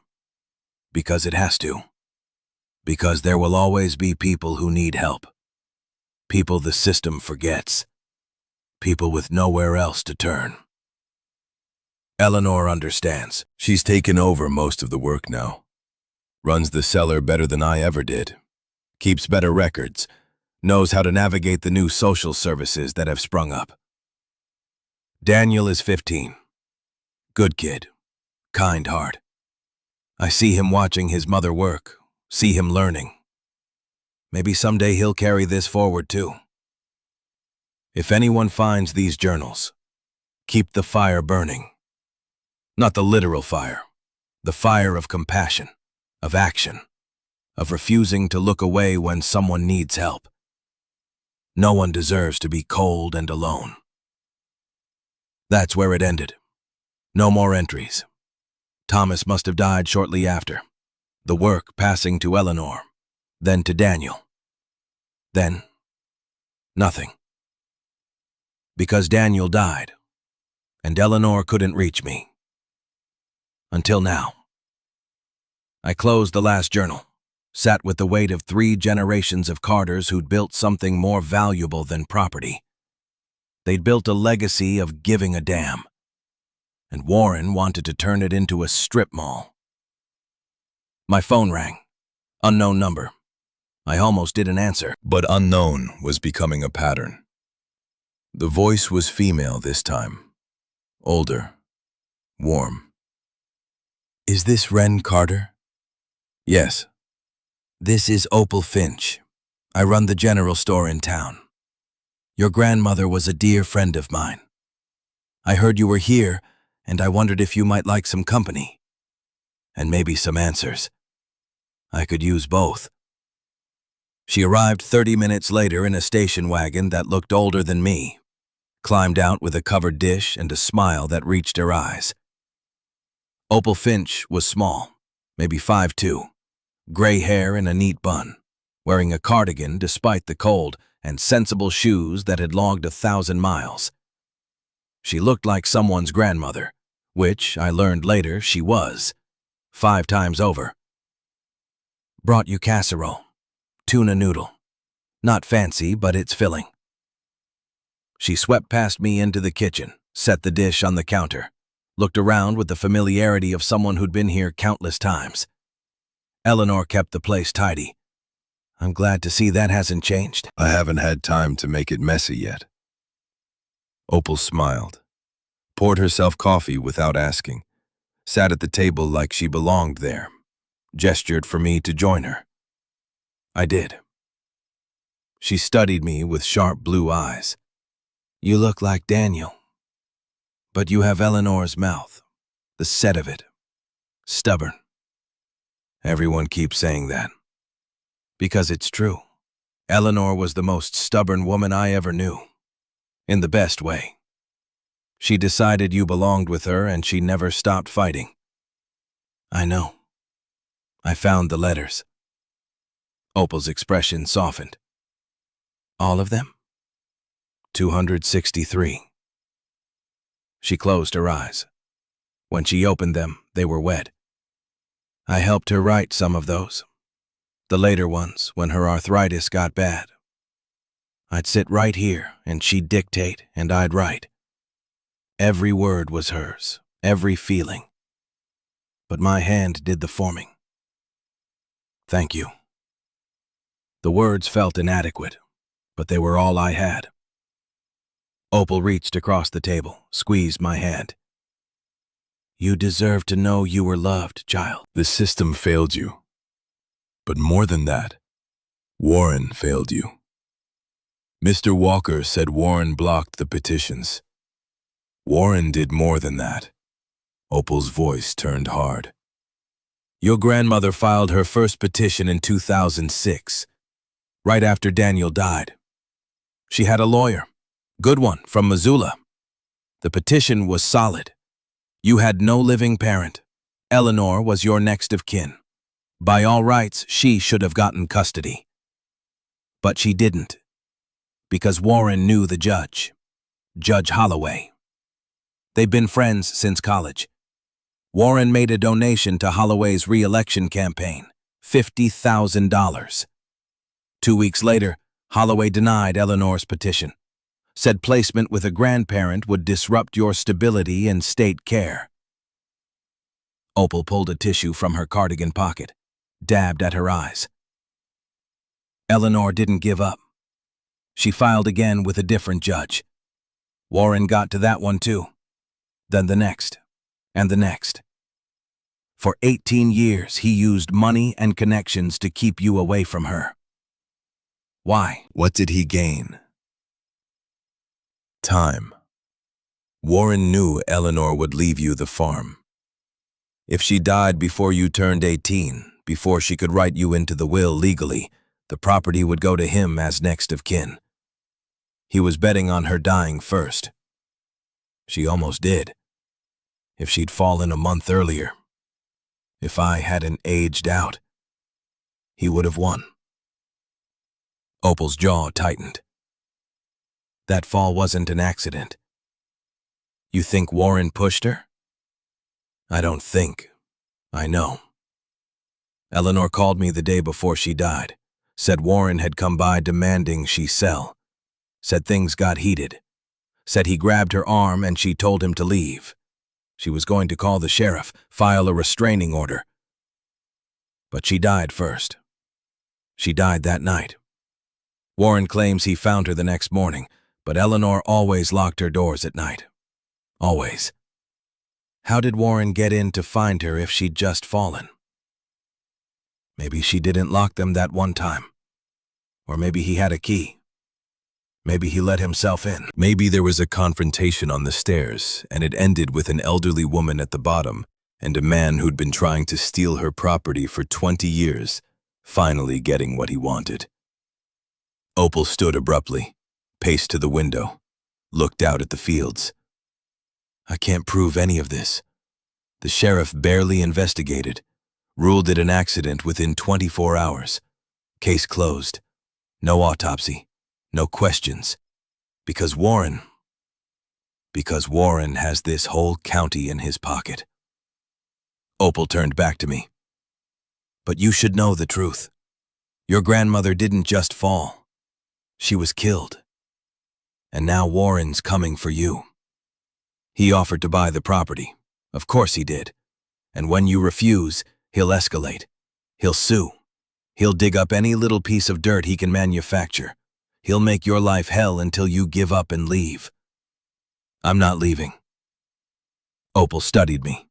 Speaker 2: Because it has to. Because there will always be people who need help. People the system forgets. People with nowhere else to turn. Eleanor understands.
Speaker 1: She's taken over most of the work now. Runs the cellar better than I ever did. Keeps better records. Knows how to navigate the new social services that have sprung up.
Speaker 2: Daniel is 15. Good kid. Kind heart. I see him watching his mother work. See him learning. Maybe someday he'll carry this forward too. If anyone finds these journals, keep the fire burning. Not the literal fire. The fire of compassion, of action, of refusing to look away when someone needs help. No one deserves to be cold and alone. That's where it ended. No more entries. Thomas must have died shortly after. The work passing to Eleanor, then to Daniel. Then, nothing. Because Daniel died, and Eleanor couldn't reach me. Until now. I closed the last journal, sat with the weight of 3 generations of Carters who'd built something more valuable than property. They'd built a legacy of giving a damn. And Warren wanted to turn it into a strip mall. My phone rang. Unknown number. I almost didn't answer.
Speaker 1: But unknown was becoming a pattern. The voice was female this time. Older. Warm.
Speaker 2: Is this Wren Carter?
Speaker 1: Yes.
Speaker 2: This is Opal Finch. I run the general store in town. Your grandmother was a dear friend of mine. I heard you were here, and I wondered if you might like some company. And maybe some answers. I could use both. She arrived 30 minutes later in a station wagon that looked older than me, climbed out with a covered dish and a smile that reached her eyes. Opal Finch was small, maybe 5'2", gray hair in a neat bun, wearing a cardigan despite the cold and sensible shoes that had logged 1,000 miles. She looked like someone's grandmother, which I learned later she was, 5 times over. Brought you casserole, tuna noodle. Not fancy, but it's filling. She swept past me into the kitchen, set the dish on the counter, looked around with the familiarity of someone who'd been here countless times. Eleanor kept the place tidy. I'm glad to see that hasn't changed.
Speaker 1: I haven't had time to make it messy yet. Opal smiled, poured herself coffee without asking, sat at the table like she belonged there, gestured for me to join her. I did. She studied me with sharp blue eyes. You look like Daniel, but you have Eleanor's mouth, the set of it. Stubborn. Everyone keeps saying that. Because it's true. Eleanor was the most stubborn woman I ever knew. In the best way. She decided you belonged with her and she never stopped fighting. I know. I found the letters. Opal's expression softened. All of them? 263. She closed her eyes. When she opened them, they were wet. I helped her write some of those. The later ones, when her arthritis got bad. I'd sit right here, and she'd dictate, and I'd write. Every word was hers,
Speaker 2: every feeling. But my hand did the forming. Thank you. The words felt inadequate, but they were all I had. Opal reached across the table, squeezed my hand. You deserve to know you were loved, child.
Speaker 1: The system failed you. But more than that, Warren failed you. Mr. Walker said Warren blocked the petitions. Warren did more than that. Opal's voice turned hard. Your grandmother filed her first petition in 2006, right after Daniel died. She had a lawyer, good one, from Missoula. The petition was solid. You had no living parent. Eleanor was your next of kin. By all rights, she should have gotten custody. But she didn't, because Warren knew the judge, Judge Holloway. They've been friends since college. Warren made a donation to Holloway's re-election campaign, $50,000. 2 weeks later, Holloway denied Eleanor's petition, said placement with a grandparent would disrupt your stability and state care. Opal pulled a tissue from her cardigan pocket, dabbed at her eyes. Eleanor didn't give up. She filed again with a different judge. Warren got to that one too. Then the next, and the next. For 18 years, he used money and connections to keep you away from her. Why? What did he gain? Time. Warren knew Eleanor would leave you the farm. If she died before you turned 18, before she could write you into the will legally, the property would go to him as next of kin. He was betting on her dying first. She almost did. If she'd fallen a month earlier, if I hadn't aged out, he would have won. Opal's jaw tightened. That fall wasn't an accident. You think Warren pushed her? I don't think. I know. Eleanor called me the day before she died, said Warren had come by demanding she sell, said things got heated, said he grabbed her arm and she told him to leave. She was going to call the sheriff, file a restraining order. But she died first. She died that night. Warren claims he found her the next morning, but Eleanor always locked her doors at night. Always. How did Warren get in to find her if she'd just fallen? Maybe she didn't lock them that one time. Or maybe he had a key. Maybe he let himself in. Maybe there was a confrontation on the stairs, and it ended with an elderly woman at the bottom and a man who'd been trying to steal her property for 20 years, finally getting what he wanted. Opal stood abruptly, paced to the window, looked out at the fields. I can't prove any of this. The sheriff barely investigated, ruled it an accident within 24 hours. Case closed. No autopsy. No questions. Because Warren has this whole county in his pocket. Opal turned back to me. But you should know the truth. Your grandmother didn't just fall. She was killed. And now Warren's coming for you. He offered to buy the property. Of course he did. And when you refuse, he'll escalate. He'll sue. He'll dig up any little piece of dirt he can manufacture. He'll make your life hell until you give up and leave. I'm not leaving. Opal studied me.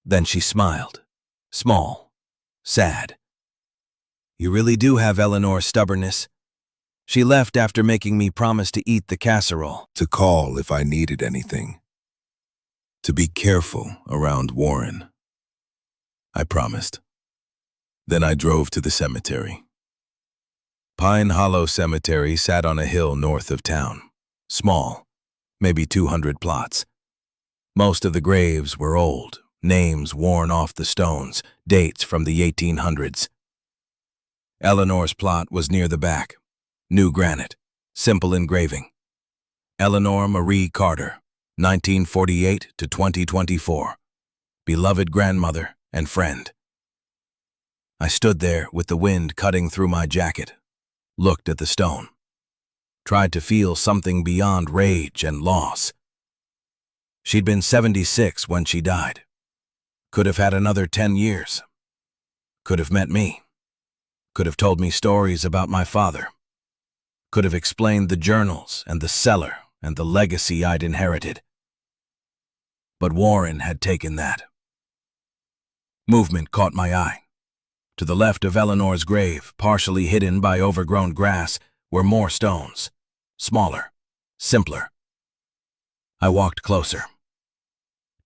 Speaker 1: Then she smiled. Small. Sad. You really do have Eleanor's stubbornness. She left after making me promise to eat the casserole. To call if I needed anything. To be careful around Warren. I promised. Then I drove to the cemetery. Pine Hollow Cemetery sat on a hill north of town. Small, maybe 200 plots. Most of the graves were old, names worn off the stones, dates from the 1800s. Eleanor's plot was near the back. New granite, simple engraving. Eleanor Marie Carter, 1948 to 2024. Beloved grandmother and friend. I stood there with the wind cutting through my jacket, looked at the stone, tried to feel something beyond rage and loss.
Speaker 2: She'd been 76 when she died. Could have had another 10 years. Could have met me. Could have told me stories about my father. Could have explained the journals and the cellar and the legacy I'd inherited. But Warren had taken that. Movement caught my eye. To the left of Eleanor's grave, partially hidden by overgrown grass, were more stones. Smaller. Simpler. I walked closer.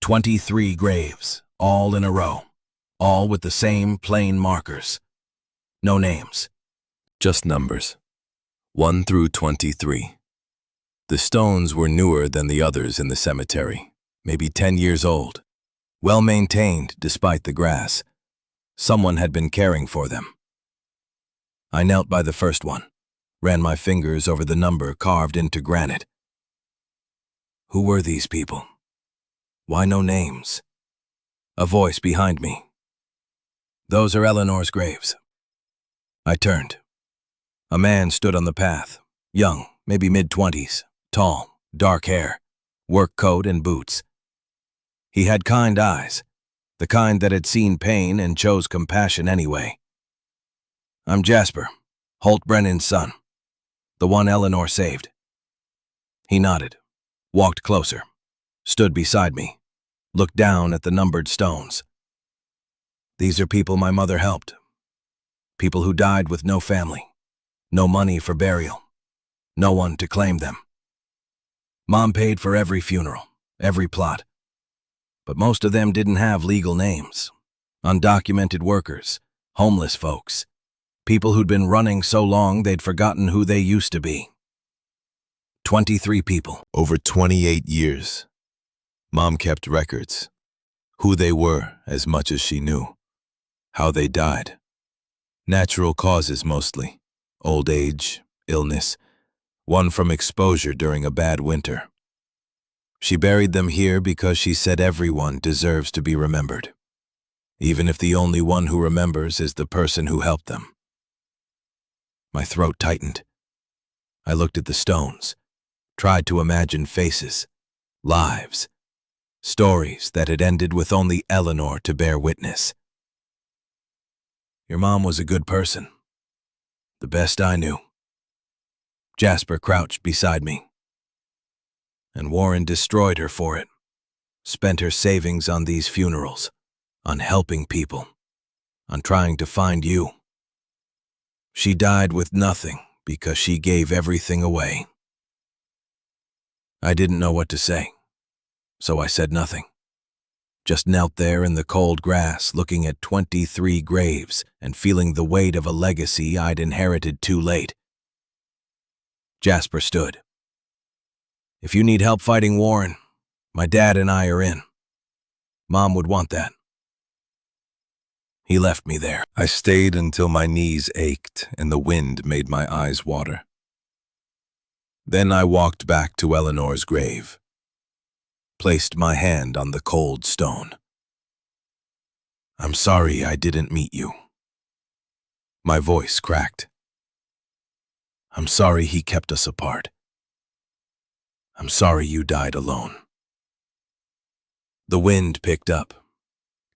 Speaker 2: 23 graves, all in a row. All with the same plain markers. No names.
Speaker 1: Just numbers. 1 through 23. The stones were newer than the others in the cemetery, maybe 10 years old. Well maintained despite the grass. Someone had been caring for them. I knelt by the first one, ran my fingers over the number carved into granite. Who were these people? Why no names? A voice behind me. Those are Eleanor's graves. I turned. A man stood on the path, young, maybe mid-20s, tall, dark hair, work coat and boots. He had kind eyes, the kind that had seen pain and chose compassion anyway. I'm Jasper, Holt Brennan's son, the one Eleanor saved. He nodded, walked closer, stood beside me, looked down at the numbered stones. These are people my mother helped. People who died with no family, no money for burial, no one to claim them. Mom paid for every funeral, every plot. But most of them didn't have legal names. Undocumented workers, homeless folks, people who'd been running so long they'd forgotten who they used to be. 23 people. Over 28 years. Mom kept records. Who they were as much as she knew. How they died. Natural causes mostly. Old age, illness. One from exposure during a bad winter. She buried them here because she said everyone deserves to be remembered, even if the only one who remembers is the person who helped them. My throat tightened. I looked at the stones, tried to imagine faces, lives, stories that had ended with only Eleanor to bear witness. Your mom was a good person, the best I knew. Jasper crouched beside me. And Warren destroyed her for it, spent her savings on these funerals, on helping people, on trying to find you. She died with nothing because she gave everything away. I didn't know what to say, so I said nothing. Just knelt there in the cold grass looking at 23 graves and feeling the weight of a legacy I'd inherited too late. Jasper stood. If you need help fighting Warren, my dad and I are in. Mom would want that. He left me there. I stayed until my knees ached and the wind made my eyes water. Then I walked back to Eleanor's grave, placed my hand on the cold stone. I'm sorry I didn't meet you. My voice cracked. I'm sorry he kept us apart. I'm sorry you died alone. The wind picked up,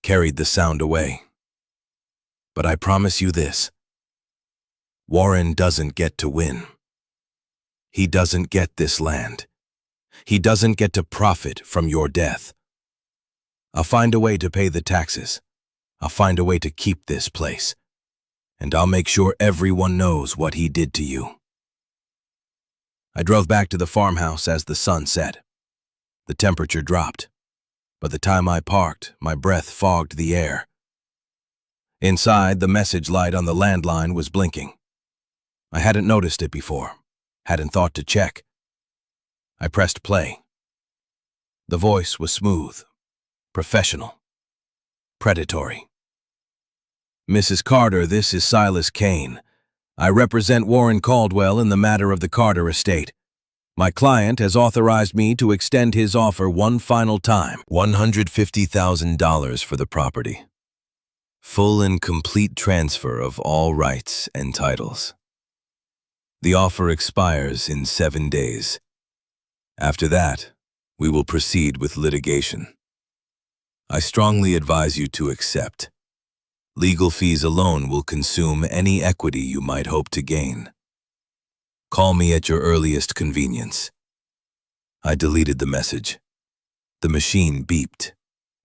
Speaker 1: carried the sound away. But I promise you this. Warren doesn't get to win. He doesn't get this land. He doesn't get to profit from your death. I'll find a way to pay the taxes. I'll find a way to keep this place. And I'll make sure everyone knows what he did to you. I drove back to the farmhouse as the sun set. The temperature dropped. By the time I parked, my breath fogged the air. Inside, the message light on the landline was blinking. I hadn't noticed it before, hadn't thought to check. I pressed play. The voice was smooth, professional, predatory. Mrs. Carter, this is Silas Kane. I represent Warren Caldwell in the matter of the Carter estate. My client has authorized me to extend his offer one final time. $150,000 for the property. Full and complete transfer of all rights and titles. The offer expires in 7 days. After that, We will proceed with litigation. I strongly advise you to accept. Legal fees alone will consume any equity you might hope to gain. Call me at your earliest convenience. I deleted the message. The machine beeped.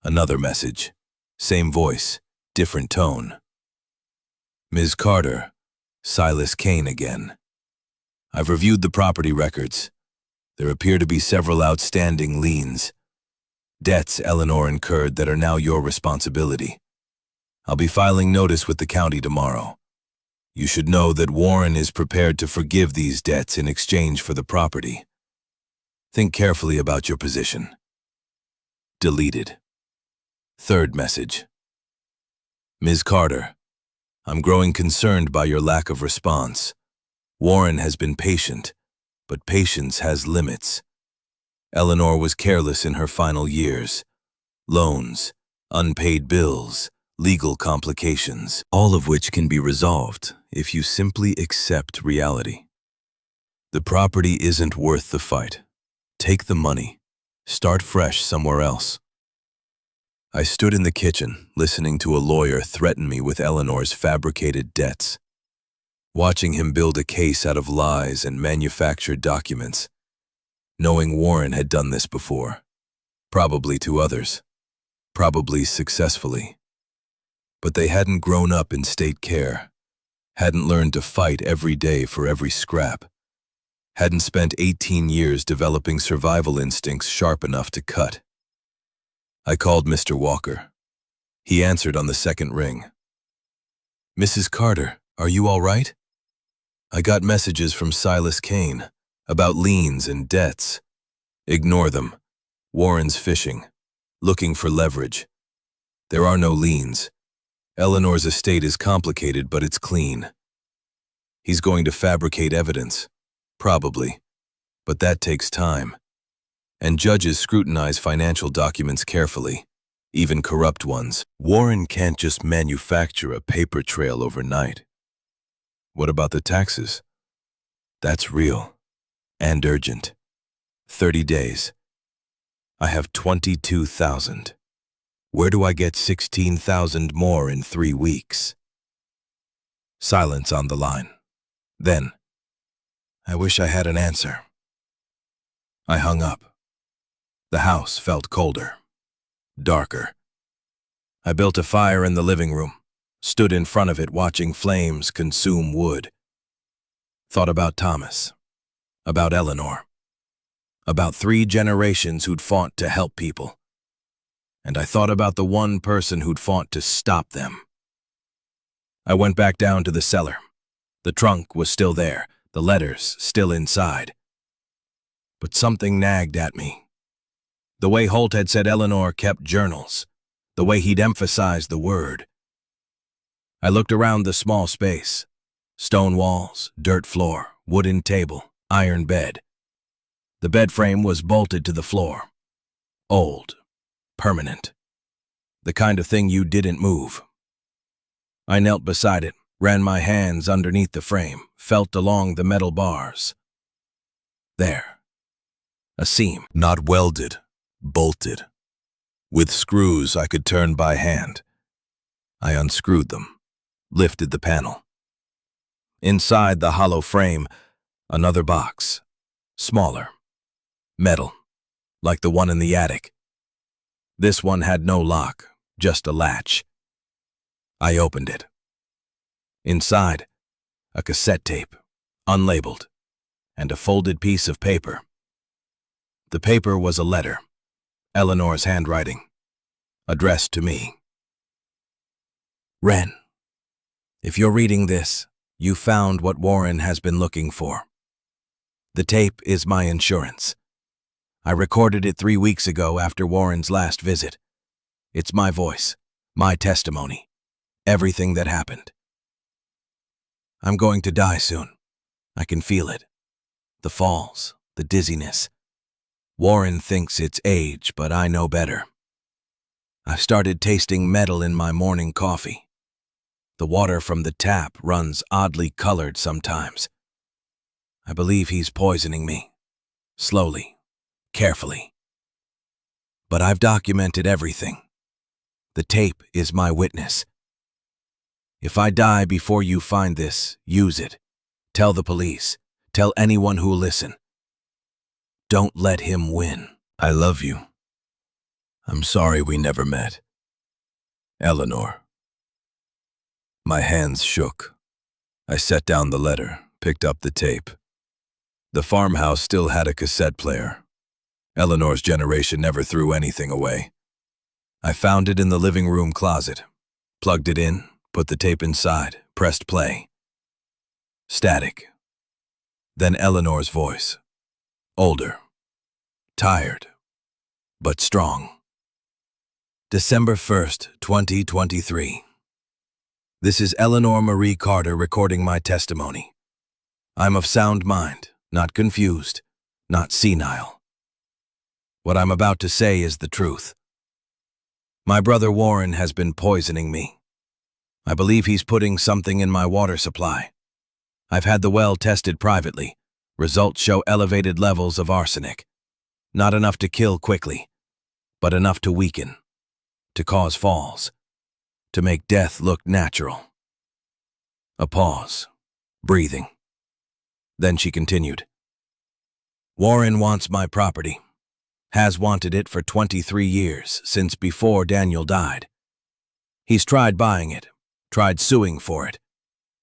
Speaker 1: Another message. Same voice, different tone. Ms. Carter, Silas Kane again. I've reviewed the property records. There appear to be several outstanding liens. Debts Eleanor incurred that are now your responsibility. I'll be filing notice with the county tomorrow. You should know that Warren is prepared to forgive these debts in exchange for the property. Think carefully about your position. Deleted. Third message. Ms. Carter, I'm growing concerned by your lack of response. Warren has been patient, but patience has limits. Eleanor was careless in her final years. Loans, unpaid bills, legal complications, all of which can be resolved if you simply accept reality. The property isn't worth the fight. Take the money. Start fresh somewhere else. I stood in the kitchen, listening to a lawyer threaten me with Eleanor's fabricated debts. Watching him build a case out of lies and manufactured documents, knowing Warren had done this before, probably to others, probably successfully. But they hadn't grown up in state care, hadn't learned to fight every day for every scrap, hadn't spent 18 years developing survival instincts sharp enough to cut. I called Mr. Walker. He answered on the second ring. Mrs. Carter, are you all right? I got messages from Silas Kane about liens and debts. Ignore them. Warren's fishing, looking for leverage. There are no liens. Eleanor's estate is complicated, but it's clean. He's going to fabricate evidence, probably, but that takes time. And judges scrutinize financial documents carefully, even corrupt ones. Warren can't just manufacture a paper trail overnight. What about the taxes? That's real and urgent. 30 days. I have 22,000. Where do I get 16,000 more in 3 weeks? Silence on the line. Then, I wish I had an answer. I hung up. The house felt colder, darker. I built a fire in the living room, stood in front of it watching flames consume wood. Thought about Thomas, about Eleanor, about 3 generations who'd fought to help people. And I thought about the one person who'd fought to stop them. I went back down to the cellar. The trunk was still there, the letters still inside. But something nagged at me. The way Holt had said Eleanor kept journals, the way he'd emphasized the word. I looked around the small space. Stone walls, dirt floor, wooden table, iron bed. The bed frame was bolted to the floor. Old, permanent. The kind of thing you didn't move. I knelt beside it, ran my hands underneath the frame, felt along the metal bars. There. A seam. Not welded, bolted. With screws I could turn by hand. I unscrewed them, lifted the panel. Inside the hollow frame, another box, smaller, metal, like the one in the attic. This one had no lock, just a latch. I opened it. Inside, a cassette tape, unlabeled, and a folded piece of paper. The paper was a letter, Eleanor's handwriting, addressed to me. Wren, if you're reading this, you found what Warren has been looking for. The tape is my insurance. I recorded it 3 weeks ago after Warren's last visit. It's my voice, my testimony, everything that happened. I'm going to die soon. I can feel it. The falls, the dizziness. Warren thinks it's age, but I know better. I've started tasting metal in my morning coffee. The water from the tap runs oddly colored sometimes. I believe he's poisoning me. Slowly, carefully.
Speaker 2: But I've documented everything. The tape is my witness. If I die before you find this, use it. Tell the police. Tell anyone who'll listen. Don't let him win.
Speaker 1: I love you. I'm sorry we never met. Eleanor. My hands shook. I set down the letter, picked up the tape. The farmhouse still had a cassette player. Eleanor's generation never threw anything away. I found it in the living room closet, plugged it in, put the tape inside, pressed play. Static. Then Eleanor's voice. Older. Tired. But strong. December 1st, 2023. This is Eleanor Marie Carter recording my testimony. I'm of sound mind, not confused, not senile. What I'm about to say is the truth. My brother Warren has been poisoning me. I believe he's putting something in my water supply. I've had the well tested privately. Results show elevated levels of arsenic. Not enough to kill quickly, but enough to weaken, to cause falls, to make death look natural. A pause, breathing. Then she continued. Warren wants my property. Has wanted it for 23 years, since before Daniel died. He's tried buying it, tried suing for it,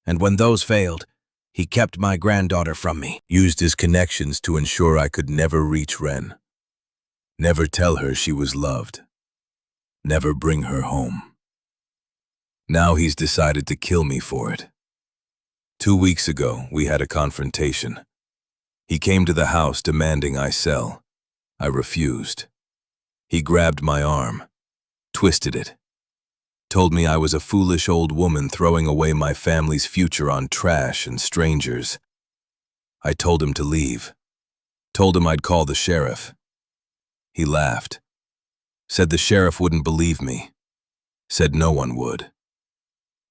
Speaker 1: and when those failed, he kept my granddaughter from me. Used his connections to ensure I could never reach Wren. Never tell her she was loved. Never bring her home. Now he's decided to kill me for it. 2 weeks ago, we had a confrontation. He came to the house demanding I sell. I refused. He grabbed my arm, twisted it, told me I was a foolish old woman throwing away my family's future on trash and strangers. I told him to leave, told him I'd call the sheriff. He laughed, said the sheriff wouldn't believe me, said no one would,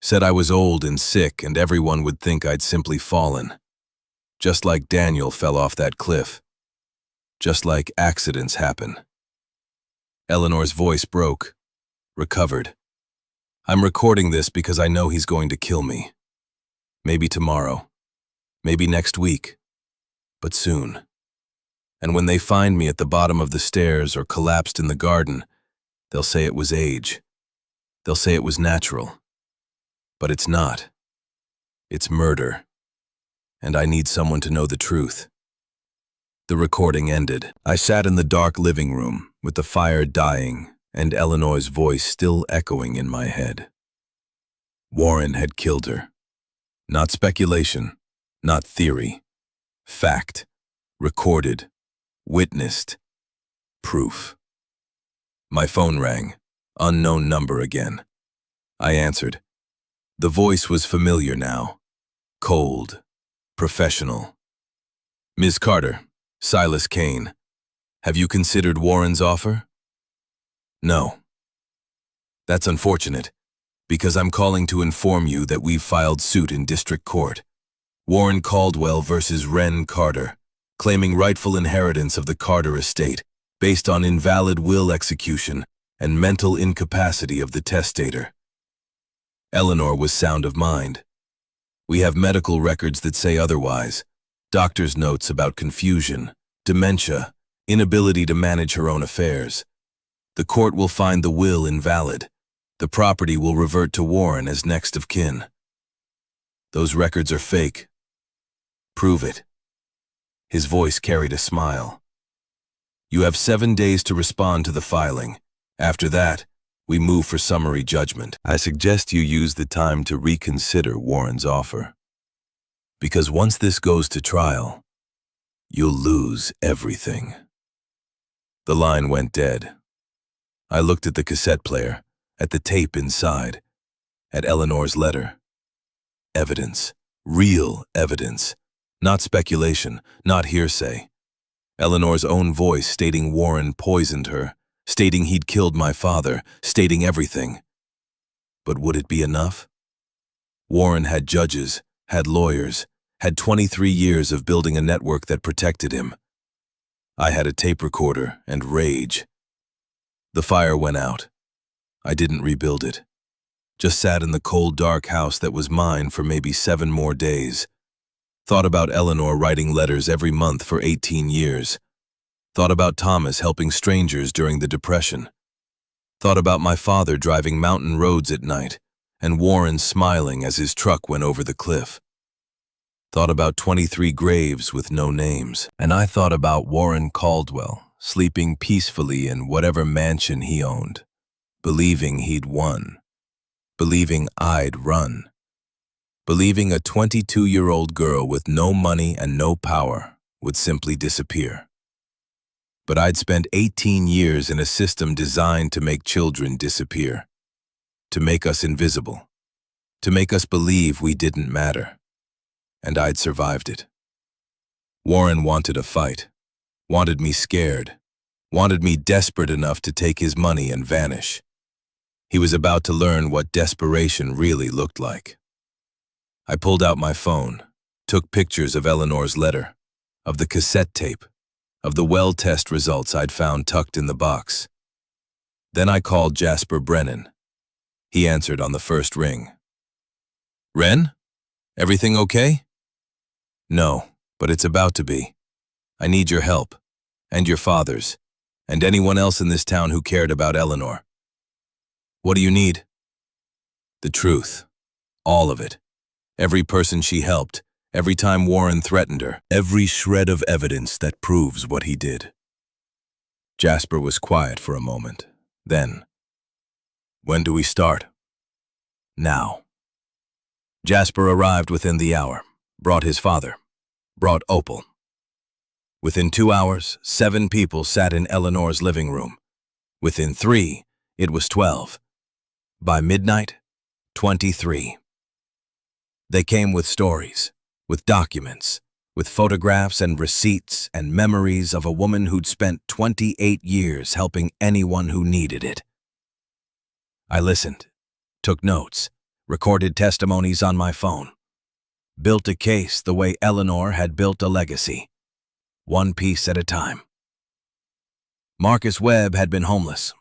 Speaker 1: said I was old and sick and everyone would think I'd simply fallen, just like Daniel fell off that cliff. Just like accidents happen. Eleanor's voice broke, recovered. I'm recording this because I know he's going to kill me. Maybe tomorrow, maybe next week, but soon. And when they find me at the bottom of the stairs or collapsed in the garden, they'll say it was age. They'll say it was natural. But it's not. It's murder. And I need someone to know the truth. The recording ended. I sat in the dark living room with the fire dying and Eleanor's voice still echoing in my head. Warren had killed her. Not speculation, not theory. Fact. Recorded. Witnessed. Proof. My phone rang. Unknown number again. I answered. The voice was familiar now. Cold. Professional. Ms. Carter. Silas Kane, have you considered Warren's offer? No. That's unfortunate, because I'm calling to inform you that we've filed suit in district court. Warren Caldwell versus Wren Carter, claiming rightful inheritance of the Carter estate based on invalid will execution and mental incapacity of the testator. Eleanor was sound of mind. We have medical records that say otherwise. Doctor's notes about confusion, dementia, inability to manage her own affairs. The court will find the will invalid. The property will revert to Warren as next of kin. Those records are fake. Prove it. His voice carried a smile. You have 7 days to respond to the filing. After that, we move for summary judgment. I suggest you use the time to reconsider Warren's offer. Because once this goes to trial, you'll lose everything. The line went dead. I looked at the cassette player, at the tape inside, at Eleanor's letter. Evidence. Real evidence. Not speculation, not hearsay. Eleanor's own voice stating Warren poisoned her, stating he'd killed my father, stating everything. But would it be enough? Warren had judges, had lawyers, had 23 years of building a network that protected him. I had a tape recorder and rage. The fire went out. I didn't rebuild it. Just sat in the cold, dark house that was mine for maybe 7 more days. Thought about Eleanor writing letters every month for 18 years. Thought about Thomas helping strangers during the Depression. Thought about my father driving mountain roads at night, and Warren smiling as his truck went over the cliff. Thought about 23 graves with no names. And I thought about Warren Caldwell, sleeping peacefully in whatever mansion he owned, believing he'd won, believing I'd run, believing a 22-year-old girl with no money and no power would simply disappear. But I'd spent 18 years in a system designed to make children disappear, to make us invisible, to make us believe we didn't matter. And I'd survived it. Warren wanted a fight, wanted me scared, wanted me desperate enough to take his money and vanish. He was about to learn what desperation really looked like. I pulled out my phone, took pictures of Eleanor's letter, of the cassette tape, of the well test results I'd found tucked in the box. Then I called Jasper Brennan. He answered on the first ring. "Ren? Everything okay?" "No, but it's about to be. I need your help, and your father's, and anyone else in this town who cared about Eleanor." "What do you need?" "The truth. All of it. Every person she helped, every time Warren threatened her, every shred of evidence that proves what he did." Jasper was quiet for a moment. Then, "When do we start?" "Now." Jasper arrived within the hour, brought his father, brought Opal. Within 2 hours, 7 people sat in Eleanor's living room. Within 3, it was 12. By midnight, 23. They came with stories, with documents, with photographs and receipts and memories of a woman who'd spent 28 years helping anyone who needed it. I listened, took notes, recorded testimonies on my phone, built a case the way Eleanor had built a legacy, one piece at a time. Marcus Webb had been homeless.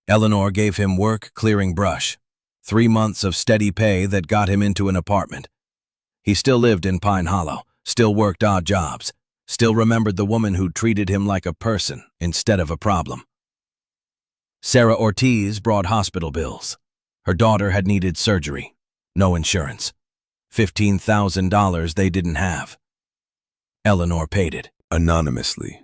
Speaker 1: Eleanor gave him work clearing brush, 3 months of steady pay that got him into an apartment. He still lived in Pine Hollow, still worked odd jobs, still remembered the woman who treated him like a person instead of a problem. Sarah Ortiz brought hospital bills. Her daughter had needed surgery. No insurance. $15,000 they didn't have. Eleanor paid it. Anonymously.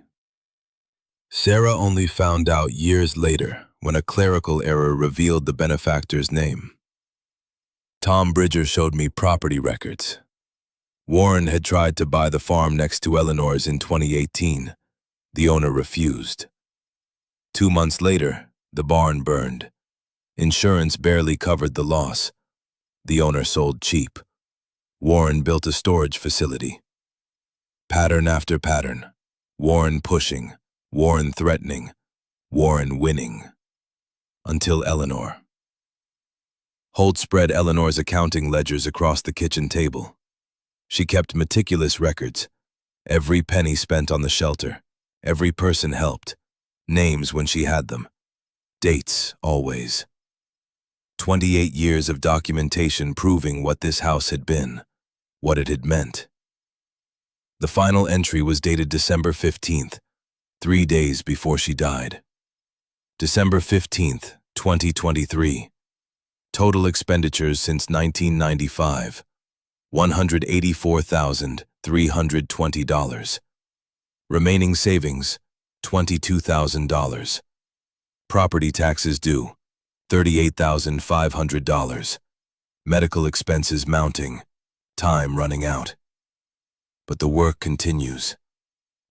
Speaker 1: Sarah only found out years later when a clerical error revealed the benefactor's name. Tom Bridger showed me property records. Warren had tried to buy the farm next to Eleanor's in 2018. The owner refused. 2 months later, the barn burned. Insurance barely covered the loss. The owner sold cheap. Warren built a storage facility. Pattern after pattern. Warren pushing, Warren threatening, Warren winning. Until Eleanor. Holt spread Eleanor's accounting ledgers across the kitchen table. She kept meticulous records. Every penny spent on the shelter. Every person helped. Names when she had them. Dates, always. 28 years of documentation proving what this house had been, what it had meant. The final entry was dated December 15th, 3 days before she died. December 15th, 2023. Total expenditures since 1995, $184,320. Remaining savings, $22,000. Property taxes due, $38,500. Medical expenses mounting, time running out. But the work continues,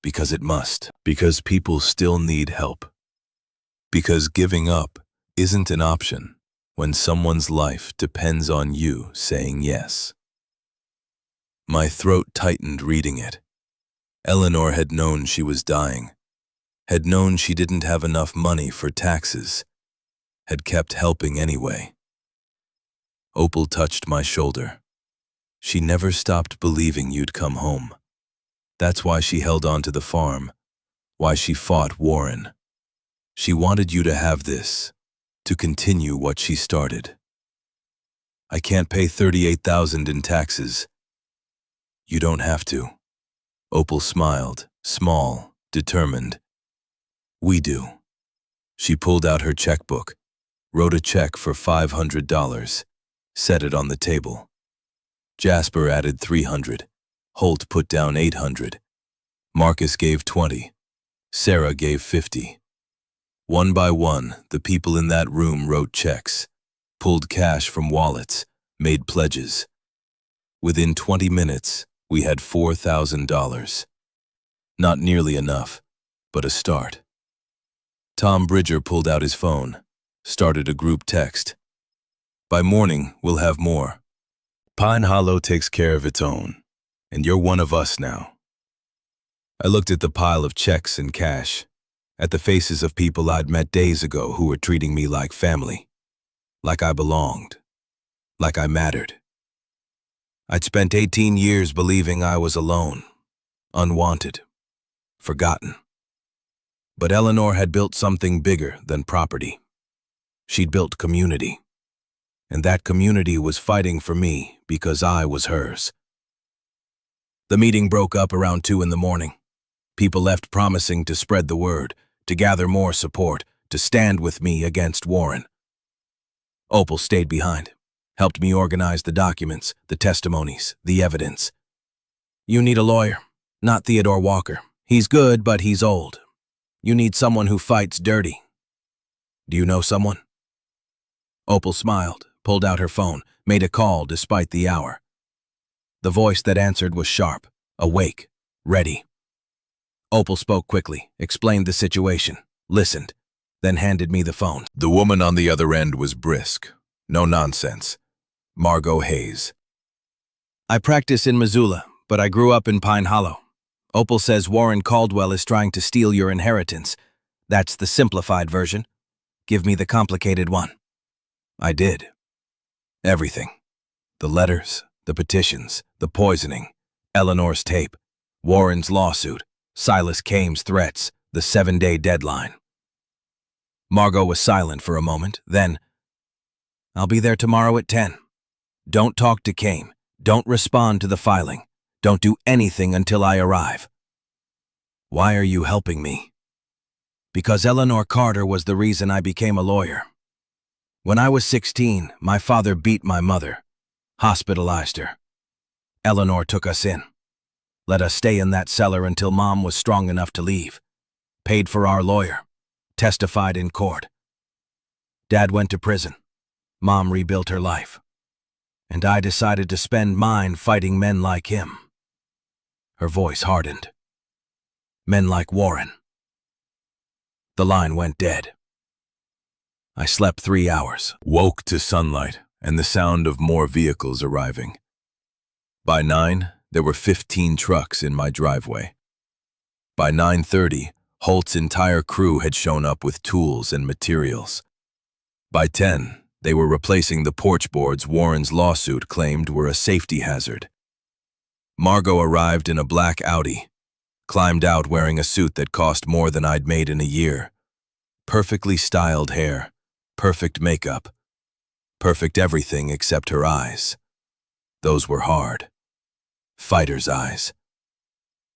Speaker 1: because it must, because people still need help. Because giving up isn't an option when someone's life depends on you saying yes. My throat tightened reading it. Eleanor had known she was dying, had known she didn't have enough money for taxes, had kept helping anyway. Opal touched my shoulder. She never stopped believing you'd come home. That's why she held on to the farm, why she fought Warren. She wanted you to have this, to continue what she started. I can't pay $38,000 in taxes. You don't have to. Opal smiled, small, determined. We do. She pulled out her checkbook, wrote a check for $500, set it on the table. Jasper added $300. Holt put down $800. Marcus gave $20. Sarah gave $50. One by one, the people in that room wrote checks, pulled cash from wallets, made pledges. Within 20 minutes, we had $4,000. Not nearly enough, but a start. Tom Bridger pulled out his phone, started a group text. By morning, we'll have more. Pine Hollow takes care of its own, and you're one of us now. I looked at the pile of checks and cash, at the faces of people I'd met days ago who were treating me like family, like I belonged, like I mattered. I'd spent 18 years believing I was alone, unwanted, forgotten. But Eleanor had built something bigger than property. She'd built community. And that community was fighting for me because I was hers. The meeting broke up around 2 in the morning. People left promising to spread the word, to gather more support, to stand with me against Warren. Opal stayed behind, helped me organize the documents, the testimonies, the evidence. You need a lawyer, not Theodore Walker. He's good, but he's old. You need someone who fights dirty. Do you know someone? Opal smiled, pulled out her phone, made a call despite the hour. The voice that answered was sharp, awake, ready. Opal spoke quickly, explained the situation, listened, then handed me the phone.
Speaker 3: The woman on the other end was brisk. No nonsense. Margot Hayes.
Speaker 2: I practice in Missoula, but I grew up in Pine Hollow. Opal says Warren Caldwell is trying to steal your inheritance. That's the simplified version. Give me the complicated one. I did. Everything. The letters, the petitions, the poisoning, Eleanor's tape, Warren's lawsuit, Silas Kame's threats, the 7-day deadline. Margot was silent for a moment, then, I'll be there tomorrow at 10. Don't talk to Kame. Don't respond to the filing. Don't do anything until I arrive. Why are you helping me? Because Eleanor Carter was the reason I became a lawyer. When I was 16, my father beat my mother, hospitalized her. Eleanor took us in, let us stay in that cellar until Mom was strong enough to leave, paid for our lawyer, testified in court. Dad went to prison. Mom rebuilt her life. And I decided to spend mine fighting men like him. Her voice hardened. Men like Warren. The line went dead. I slept 3 hours.
Speaker 1: Woke to sunlight and the sound of more vehicles arriving. By 9, there were 15 trucks in my driveway. By 9:30, Holt's entire crew had shown up with tools and materials. By 10, they were replacing the porch boards Warren's lawsuit claimed were a safety hazard. Margot arrived in a black Audi, climbed out wearing a suit that cost more than I'd made in a year. Perfectly styled hair, perfect makeup, perfect everything except her eyes. Those were hard. Fighter's eyes.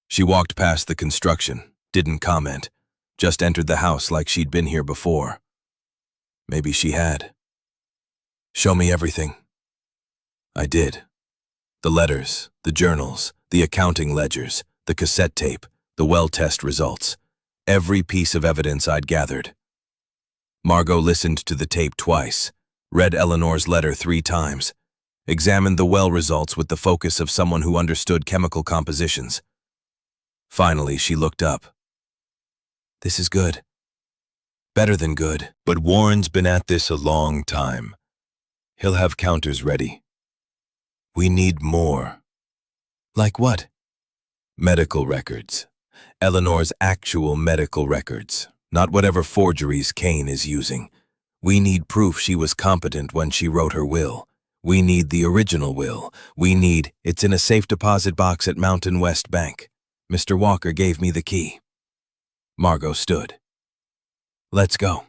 Speaker 1: She walked past the construction, didn't comment, just entered the house like she'd been here before. Maybe she had. Show me everything. I did. The letters, the journals, the accounting ledgers, the cassette tape, the well test results, every piece of evidence I'd gathered. Margot listened to the tape twice, read Eleanor's letter 3 times, examined the well results with the focus of someone who understood chemical compositions. Finally, she looked up. This is good. Better than good. But Warren's been at this a long time. He'll have counters ready. We need more. Like what? Medical records. Eleanor's actual medical records, not whatever forgeries Kane is using. We need proof she was competent when she wrote her will. We need the original will. It's in a safe deposit box at Mountain West Bank. Mr. Walker gave me the key. Margot stood.
Speaker 2: Let's go.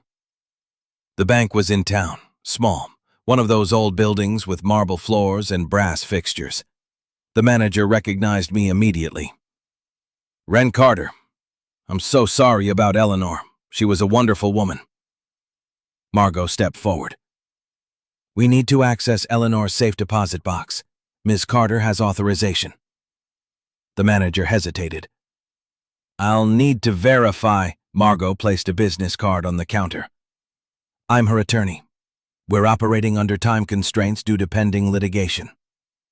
Speaker 2: The bank was in town, small, one of those old buildings with marble floors and brass fixtures. The manager recognized me immediately. Ren Carter. I'm so sorry about Eleanor. She was a wonderful woman. Margot stepped forward. We need to access Eleanor's safe deposit box. Ms. Carter has authorization. The manager hesitated. I'll need to verify. Margot placed a business card on the counter. I'm her attorney. We're operating under time constraints due to pending litigation.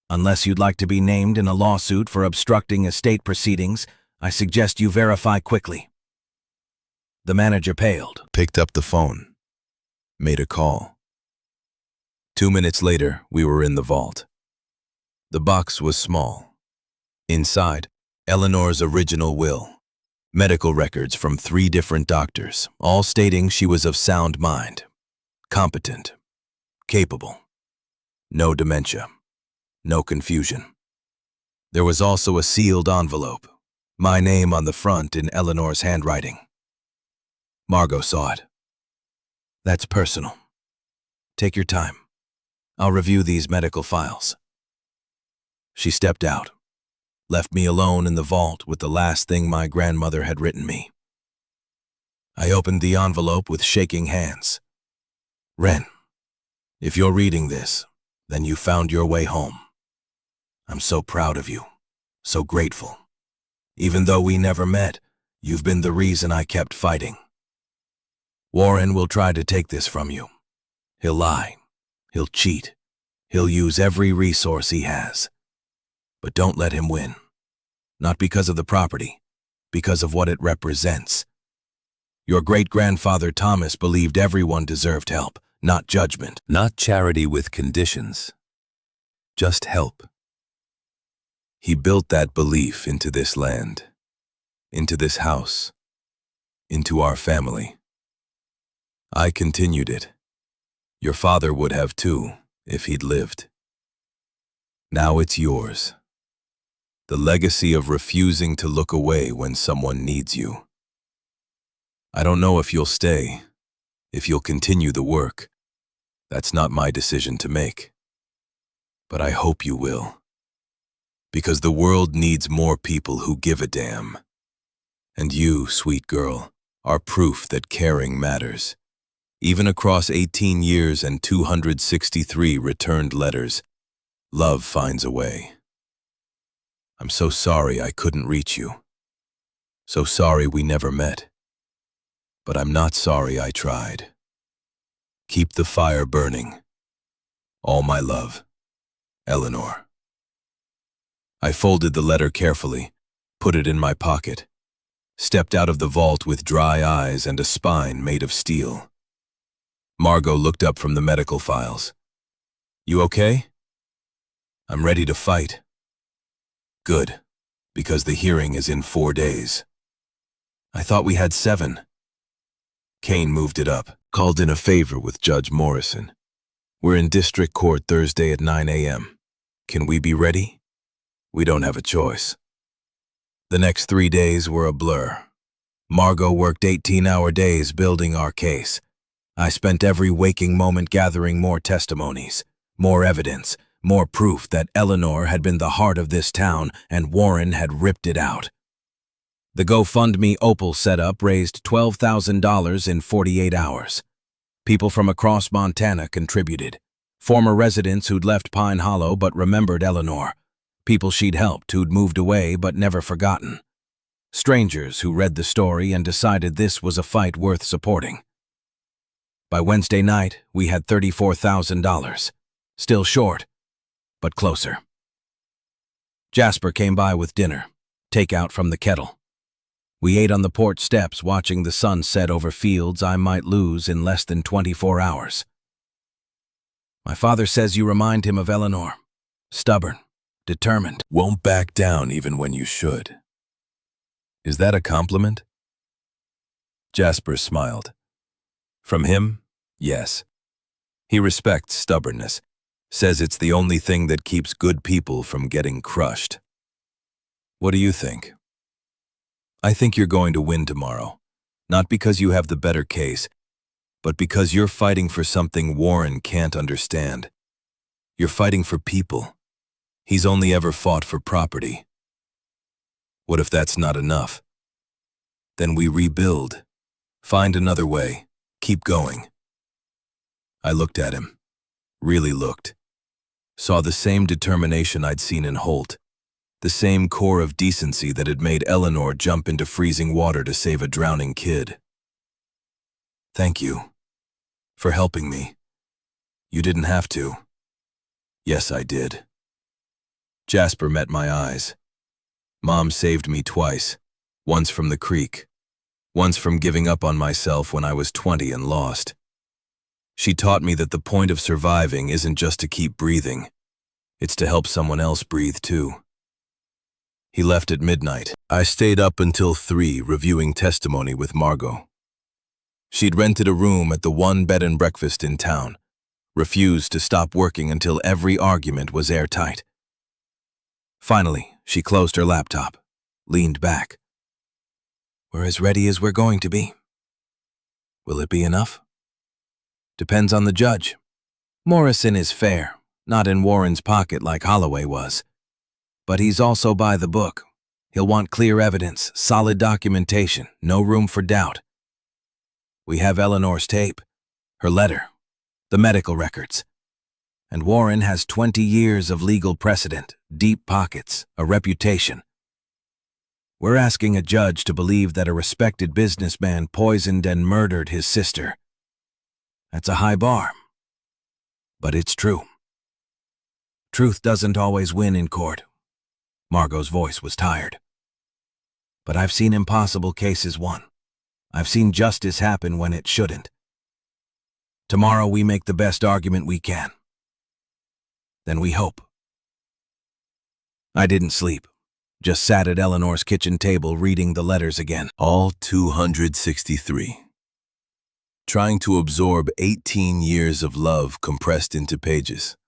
Speaker 2: Unless you'd like to be named in a lawsuit for obstructing estate proceedings, I suggest you verify quickly. The manager paled.
Speaker 1: Picked up the phone. Made a call. 2 minutes later, we were in the vault. The box was small. Inside, Eleanor's original will. Medical records from 3 different doctors, all stating she was of sound mind, competent, capable, no dementia, no confusion. There was also a sealed envelope, my name on the front in Eleanor's handwriting. Margot saw it. That's personal. Take your time. I'll review these medical files. She stepped out, left me alone in the vault with the last thing my grandmother had written me. I opened the envelope with shaking hands. Ren, if you're reading this, then you found your way home. I'm so proud of you, so grateful. Even though we never met, you've been the reason I kept fighting. Warren will try to take this from you. He'll lie. He'll cheat. He'll use every resource he has. But don't let him win. Not because of the property, because of what it represents. Your great-grandfather Thomas believed everyone deserved help, not judgment. Not charity with conditions. Just help. He built that belief into this land, into this house, into our family. I continued it. Your father would have too, if he'd lived. Now it's yours. The legacy of refusing to look away when someone needs you. I don't know if you'll stay, if you'll continue the work. That's not my decision to make. But I hope you will. Because the world needs more people who give a damn. And you, sweet girl, are proof that caring matters. Even across 18 years and 263 returned letters, love finds a way. I'm so sorry I couldn't reach you. So sorry we never met. But I'm not sorry I tried. Keep the fire burning. All my love, Eleanor. I folded the letter carefully, put it in my pocket, stepped out of the vault with dry eyes and a spine made of steel. Margot looked up from the medical files. You okay? I'm ready to fight. Good, because the hearing is in 4 days. I thought we had 7. Kane moved it up, called in a favor with Judge Morrison. We're in district court Thursday at 9 a.m. Can we be ready? We don't have a choice. The next 3 days were a blur. Margot worked 18-hour days building our case. I spent every waking moment gathering more testimonies, more evidence, more proof that Eleanor had been the heart of this town and Warren had ripped it out. The GoFundMe Opal setup raised $12,000 in 48 hours. People from across Montana contributed. Former residents who'd left Pine Hollow but remembered Eleanor. People she'd helped who'd moved away but never forgotten. Strangers who read the story and decided this was a fight worth supporting. By Wednesday night, we had $34,000. Still short, but closer. Jasper came by with dinner, takeout from the kettle. We ate on the porch steps watching the sun set over fields I might lose in less than 24 hours. My father says you remind him of Eleanor. Stubborn, determined. Won't back down even when you should. Is that a compliment? Jasper smiled. From him? Yes. He respects stubbornness, says it's the only thing that keeps good people from getting crushed. What do you think? I think you're going to win tomorrow. Not because you have the better case, but because you're fighting for something Warren can't understand. You're fighting for people. He's only ever fought for property. What if that's not enough? Then we rebuild. Find another way. Keep going. I looked at him. Really looked. Saw the same determination I'd seen in Holt. The same core of decency that had made Eleanor jump into freezing water to save a drowning kid. Thank you. For helping me. You didn't have to. Yes, I did. Jasper met my eyes. Mom saved me twice. Once from the creek. Once from giving up on myself when I was 20 and lost. She taught me that the point of surviving isn't just to keep breathing. It's to help someone else breathe too. He left at midnight. I stayed up until 3 reviewing testimony with Margot. She'd rented a room at the one bed and breakfast in town, refused to stop working until every argument was airtight. Finally, she closed her laptop, leaned back. We're as ready as we're going to be. Will it be enough? Depends on the judge. Morrison is fair, not in Warren's pocket like Holloway was. But he's also by the book. He'll want clear evidence, solid documentation, no room for doubt. We have Eleanor's tape, her letter, the medical records. And Warren has 20 years of legal precedent, deep pockets, a reputation. We're asking a judge to believe that a respected businessman poisoned and murdered his sister. That's a high bar. But it's true. Truth doesn't always win in court. Margot's voice was tired. But I've seen impossible cases won. I've seen justice happen when it shouldn't. Tomorrow we make the best argument we can. Then we hope. I didn't sleep. Just sat at Eleanor's kitchen table reading the letters again.
Speaker 3: All 263. Trying to absorb 18 years of love compressed into pages.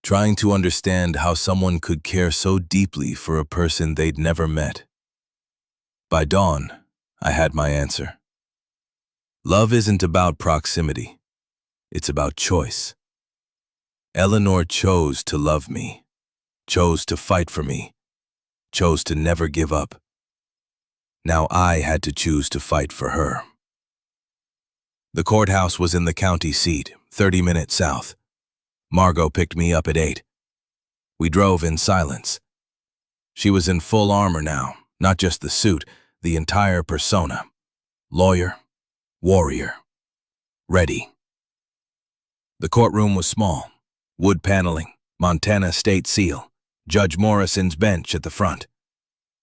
Speaker 3: Trying to understand how someone could care so deeply for a person they'd never met. By dawn, I had my answer. Love isn't about proximity. It's about choice. Eleanor chose to love me, chose to fight for me, chose to never give up. Now I had to choose to fight for her. The courthouse was in the county seat, 30 minutes south. Margot picked me up at 8. We drove in silence. She was in full armor now, not just the suit, the entire persona. Lawyer, warrior, ready. The courtroom was small, wood paneling, Montana state seal, Judge Morrison's bench at the front.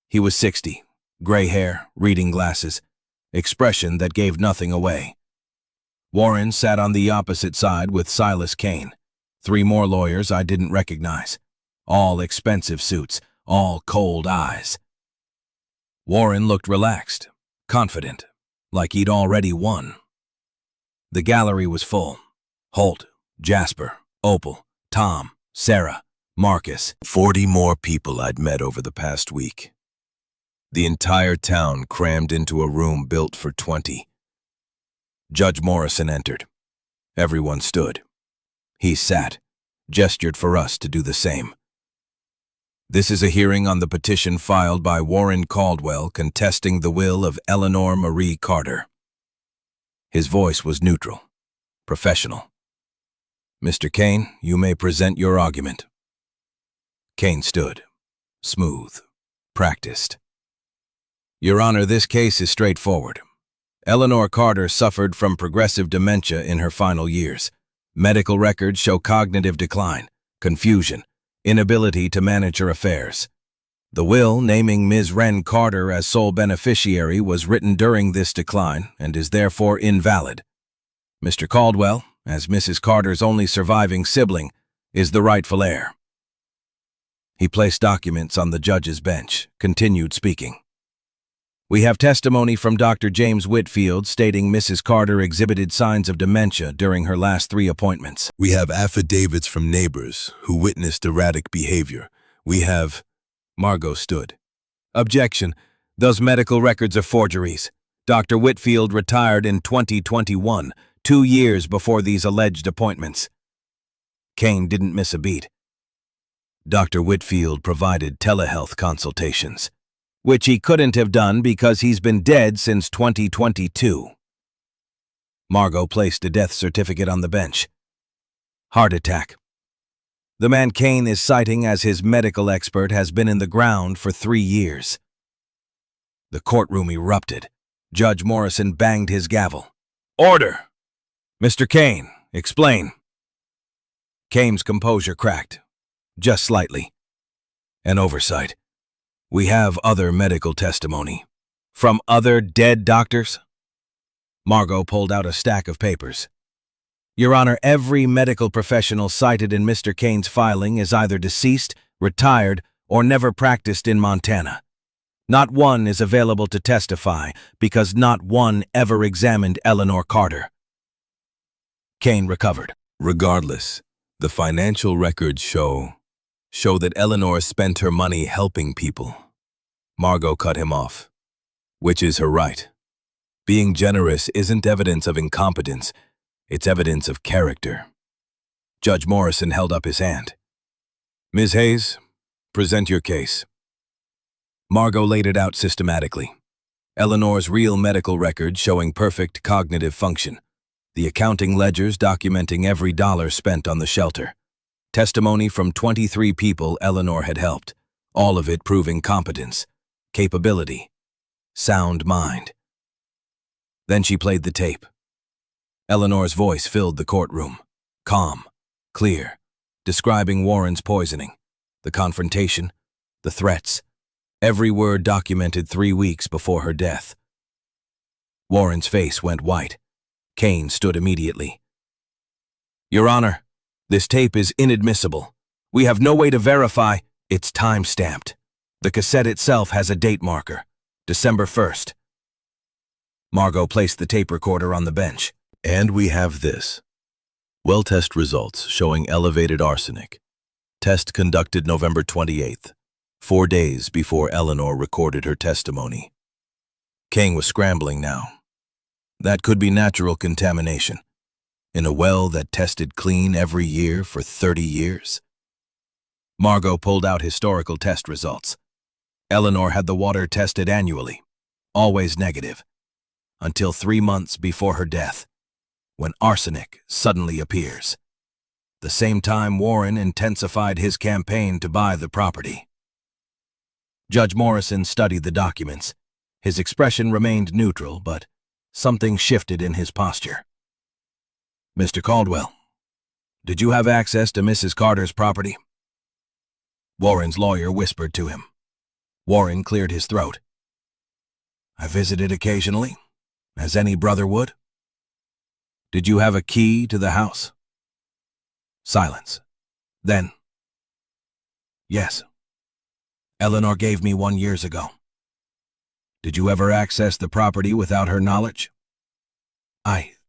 Speaker 3: He was 60, gray hair, reading glasses, expression that gave nothing away. Warren sat on the opposite side with Silas Kane. 3 more lawyers I didn't recognize. All expensive suits, all cold eyes. Warren looked relaxed, confident, like he'd already won. The gallery was full. Holt, Jasper, Opal, Tom, Sarah, Marcus. 40 more people I'd met over the past week. The entire town crammed into a room built for 20. Judge Morrison entered. Everyone stood. He sat, gestured for us to do the same. This is a hearing on the petition filed by Warren Caldwell contesting the will of Eleanor Marie Carter. His voice was neutral, professional. Mr. Kane, you may present your argument. Kane stood, smooth, practiced. Your Honor, this case is straightforward. Eleanor Carter suffered from progressive dementia in her final years. Medical records show cognitive decline, confusion, inability to manage her affairs. The will naming Ms. Wren Carter as sole beneficiary was written during this decline and is therefore invalid. Mr. Caldwell, as Mrs. Carter's only surviving sibling, is the rightful heir. He placed documents on the judge's bench, continued speaking. We have testimony from Dr. James Whitfield stating Mrs. Carter exhibited signs of dementia during her last 3 appointments. We have affidavits from neighbors who witnessed erratic behavior. We have...
Speaker 1: Margot stood. Objection. Those medical records are forgeries.
Speaker 2: Dr. Whitfield retired in 2021, 2 years before these alleged appointments. Kane didn't miss a beat. Dr. Whitfield provided telehealth consultations, which he couldn't have done because he's been dead since 2022. Margot placed a death certificate on the bench. Heart attack. The man Kane is citing as his medical expert has been in the ground for 3 years. The courtroom erupted. Judge Morrison banged his gavel. Order! Mr. Kane, explain. Kane's composure cracked, just slightly. An oversight. We have other medical testimony. From other dead doctors? Margot pulled out a stack of papers. Your Honor, every medical professional cited in Mr. Kane's filing is either deceased, retired, or never practiced in Montana. Not one is available to testify because not one ever examined Eleanor Carter. Kane recovered.
Speaker 3: Regardless, the financial records show that Eleanor spent her money helping people. Margot cut him off, which is her right. Being generous isn't evidence of incompetence, it's evidence of character. Judge Morrison held up his hand. Ms. Hayes, present your case. Margot laid it out systematically. Eleanor's real medical record showing perfect cognitive function. The accounting ledgers documenting every dollar spent on the shelter. Testimony from 23 people Eleanor had helped, all of it proving competence, capability, sound mind. Then she played the tape. Eleanor's voice filled the courtroom, calm, clear, describing Warren's poisoning, the confrontation, the threats, every word documented 3 weeks before her death. Warren's face went white. Kane stood immediately. Your Honor, this tape is inadmissible. We have no way to verify. It's time-stamped. The cassette itself has a date marker, December 1st. Margot placed the tape recorder on the bench. And we have this. Well test results showing elevated arsenic. Test conducted November 28th, 4 days before Eleanor recorded her testimony.
Speaker 2: Kane was scrambling now. That could be natural contamination. In a well that tested clean every year for 30 years. Margot pulled out historical test results. Eleanor had the water tested annually, always negative, until 3 months before her death, when arsenic suddenly appears. The same time Warren intensified his campaign to buy the property. Judge Morrison studied the documents. His expression remained neutral, but something shifted in his posture. Mr. Caldwell, did you have access to Mrs. Carter's property? Warren's lawyer whispered to him. Warren cleared his throat. I visited occasionally, as any brother would. Did you have a key to the house? Silence. Then, yes. Eleanor gave me one years ago. Did you ever access the property without her knowledge?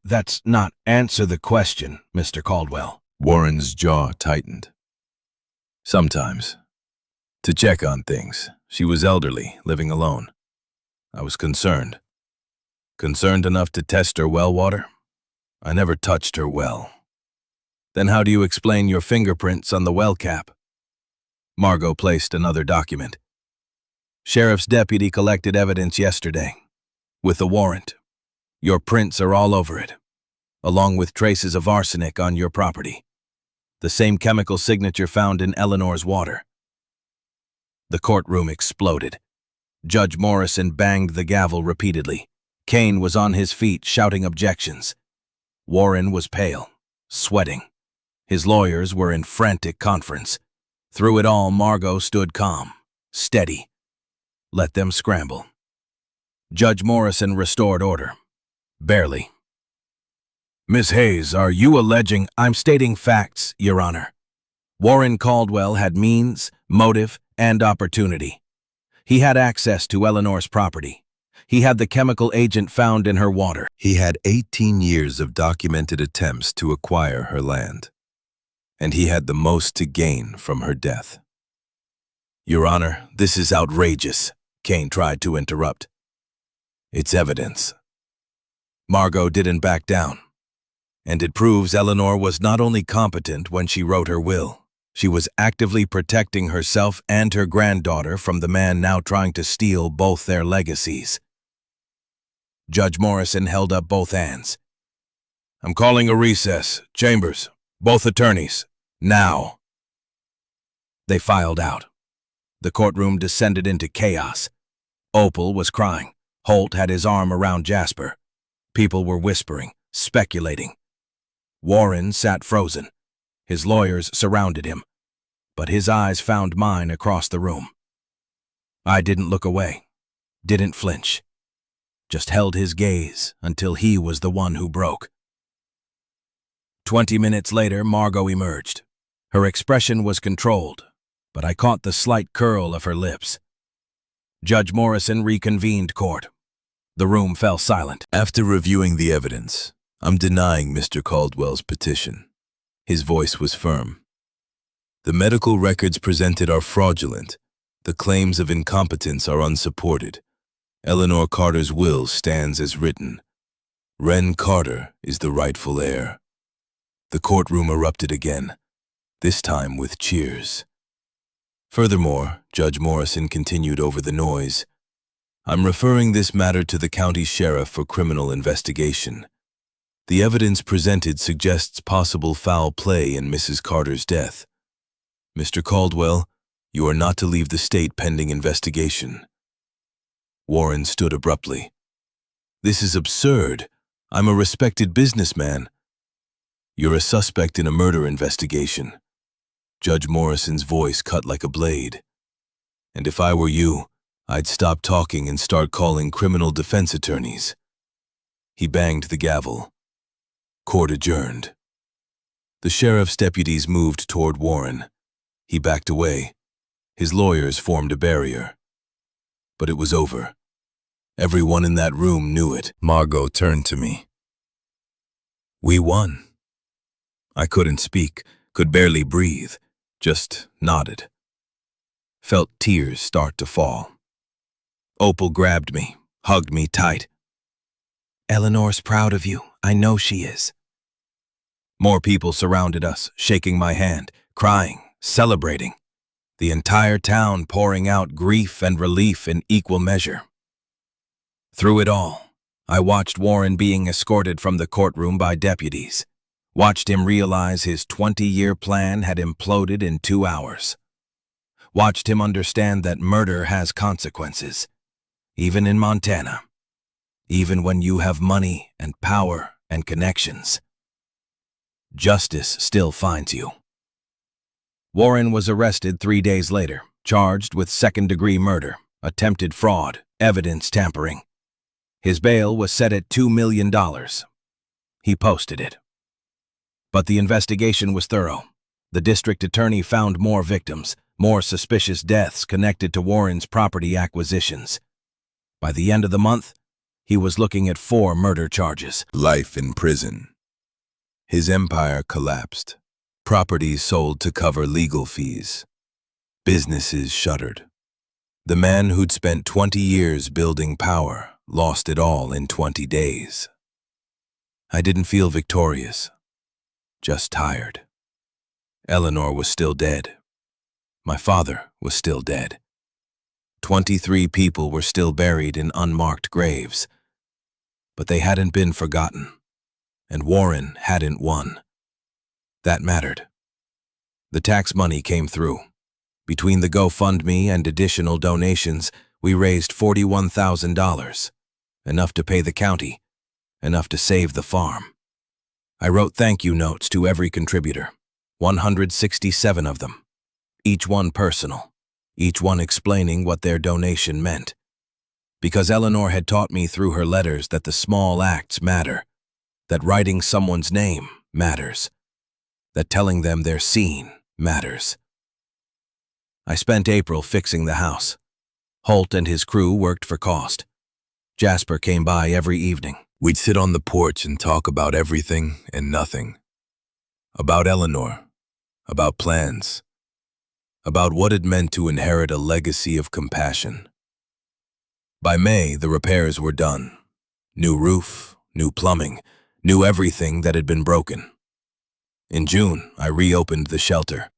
Speaker 2: That's not answer the question, Mr. Caldwell.
Speaker 3: Warren's jaw tightened. Sometimes. To check on things. She was elderly, living alone. I was concerned. Concerned enough to test her well water? I never touched her well. Then how do you explain your fingerprints on the well cap? Margot placed another document. Sheriff's deputy collected evidence yesterday. With a warrant. Your prints are all over it, along with traces of arsenic on your property. The same chemical signature found in Eleanor's water. The courtroom exploded. Judge Morrison banged the gavel repeatedly. Kane was on his feet shouting objections. Warren was pale, sweating. His lawyers were in frantic conference. Through it all, Margot stood calm, steady. Let them scramble. Judge Morrison restored order. Barely. Miss Hayes, are you alleging? I'm stating facts, Your Honor. Warren Caldwell had means, motive, and opportunity. He had access to Eleanor's property. He had the chemical agent found in her water. He had 18 years of documented attempts to acquire her land. And he had the most to gain from her death.
Speaker 2: Your Honor, this is outrageous, Kane tried to interrupt.
Speaker 3: It's evidence. Margot didn't back down. And it proves Eleanor was not only competent when she wrote her will, she was actively protecting herself and her granddaughter from the man now trying to steal both their legacies. Judge Morrison held up both hands. I'm calling a recess. Chambers, both attorneys, now. They filed out. The courtroom descended into chaos. Opal was crying. Holt had his arm around Jasper. People were whispering, speculating. Warren sat frozen. His lawyers surrounded him, but his eyes found mine across the room. I didn't look away, didn't flinch, just held his gaze until he was the one who broke. 20 minutes later, Margot emerged. Her expression was controlled, but I caught the slight curl of her lips. Judge Morrison reconvened court. The room fell silent.
Speaker 1: After reviewing the evidence, I'm denying Mr. Caldwell's petition. His voice was firm. The medical records presented are fraudulent. The claims of incompetence are unsupported. Eleanor Carter's will stands as written. Wren Carter is the rightful heir. The courtroom erupted again, this time with cheers. Furthermore, Judge Morrison continued over the noise. I'm referring this matter to the county sheriff for criminal investigation. The evidence presented suggests possible foul play in Mrs. Carter's death. Mr. Caldwell, you are not to leave the state pending investigation. Warren stood abruptly. This is absurd. I'm a respected businessman. You're a suspect in a murder investigation. Judge Morrison's voice cut like a blade. And if I were you, I'd stop talking and start calling criminal defense attorneys. He banged the gavel. Court adjourned. The sheriff's deputies moved toward Warren. He backed away. His lawyers formed a barrier. But it was over. Everyone in that room knew it. Margot turned to me. We won. I couldn't speak, could barely breathe, just nodded. Felt tears start to fall. Opal grabbed me, hugged me tight. Eleanor's proud of you. I know she is. More people surrounded us, shaking my hand, crying, celebrating. The entire town pouring out grief and relief in equal measure. Through it all, I watched Warren being escorted from the courtroom by deputies. Watched him realize his 20-year plan had imploded in 2 hours. Watched him understand that murder has consequences, even in Montana, even when you have money and power and connections. Justice still finds you. Warren was arrested 3 days later, charged with second-degree murder, attempted fraud, evidence tampering. His bail was set at $2 million. He posted it. But the investigation was thorough. The district attorney found more victims, more suspicious deaths connected to Warren's property acquisitions. By the end of the month, he was looking at 4 murder charges. Life in prison. His empire collapsed. Properties sold to cover legal fees. Businesses shuttered. The man who'd spent 20 years building power lost it all in 20 days. I didn't feel victorious, just tired. Eleanor was still dead. My father was still dead. 23 people were still buried in unmarked graves. But they hadn't been forgotten, and Warren hadn't won. That mattered. The tax money came through. Between the GoFundMe and additional donations, we raised $41,000, enough to pay the county, enough to save the farm. I wrote thank you notes to every contributor, 167 of them, each one personal, each one explaining what their donation meant. Because Eleanor had taught me through her letters that the small acts matter, that writing someone's name matters, that telling them they're seen matters. I spent April fixing the house. Holt and his crew worked for cost. Jasper came by every evening.
Speaker 3: We'd sit on the porch and talk about everything and nothing. About Eleanor, about plans, about what it meant to inherit a legacy of compassion.
Speaker 2: By May, the repairs were done. New roof, new plumbing, new everything that had been broken. In June, I reopened the shelter.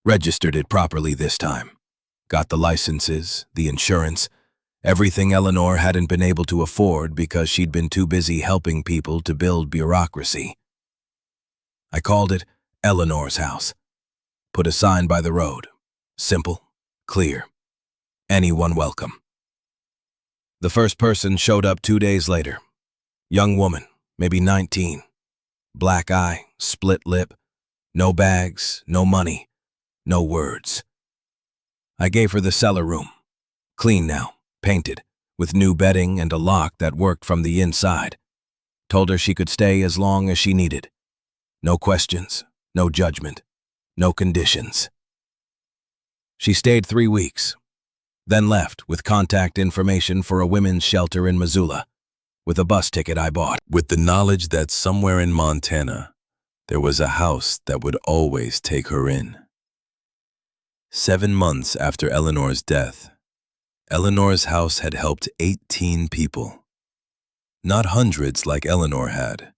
Speaker 2: Registered it properly this time. Got the licenses, the insurance, everything Eleanor hadn't been able to afford because she'd been too busy helping people to build bureaucracy. I called it Eleanor's house. Put a sign by the road. Simple, clear. Anyone welcome. The first person showed up 2 days later. Young woman, maybe 19. Black eye, split lip. No bags, no money, no words. I gave her the cellar room. Clean now, painted, with new bedding and a lock that worked from the inside. Told her she could stay as long as she needed. No questions, no judgment, no conditions. She stayed 3 weeks, then left with contact information for a women's shelter in Missoula, with a bus ticket I bought.
Speaker 1: With the knowledge that somewhere in Montana, there was a house that would always take her in. 7 months after Eleanor's death, Eleanor's house had helped 18 people. Not hundreds like Eleanor had,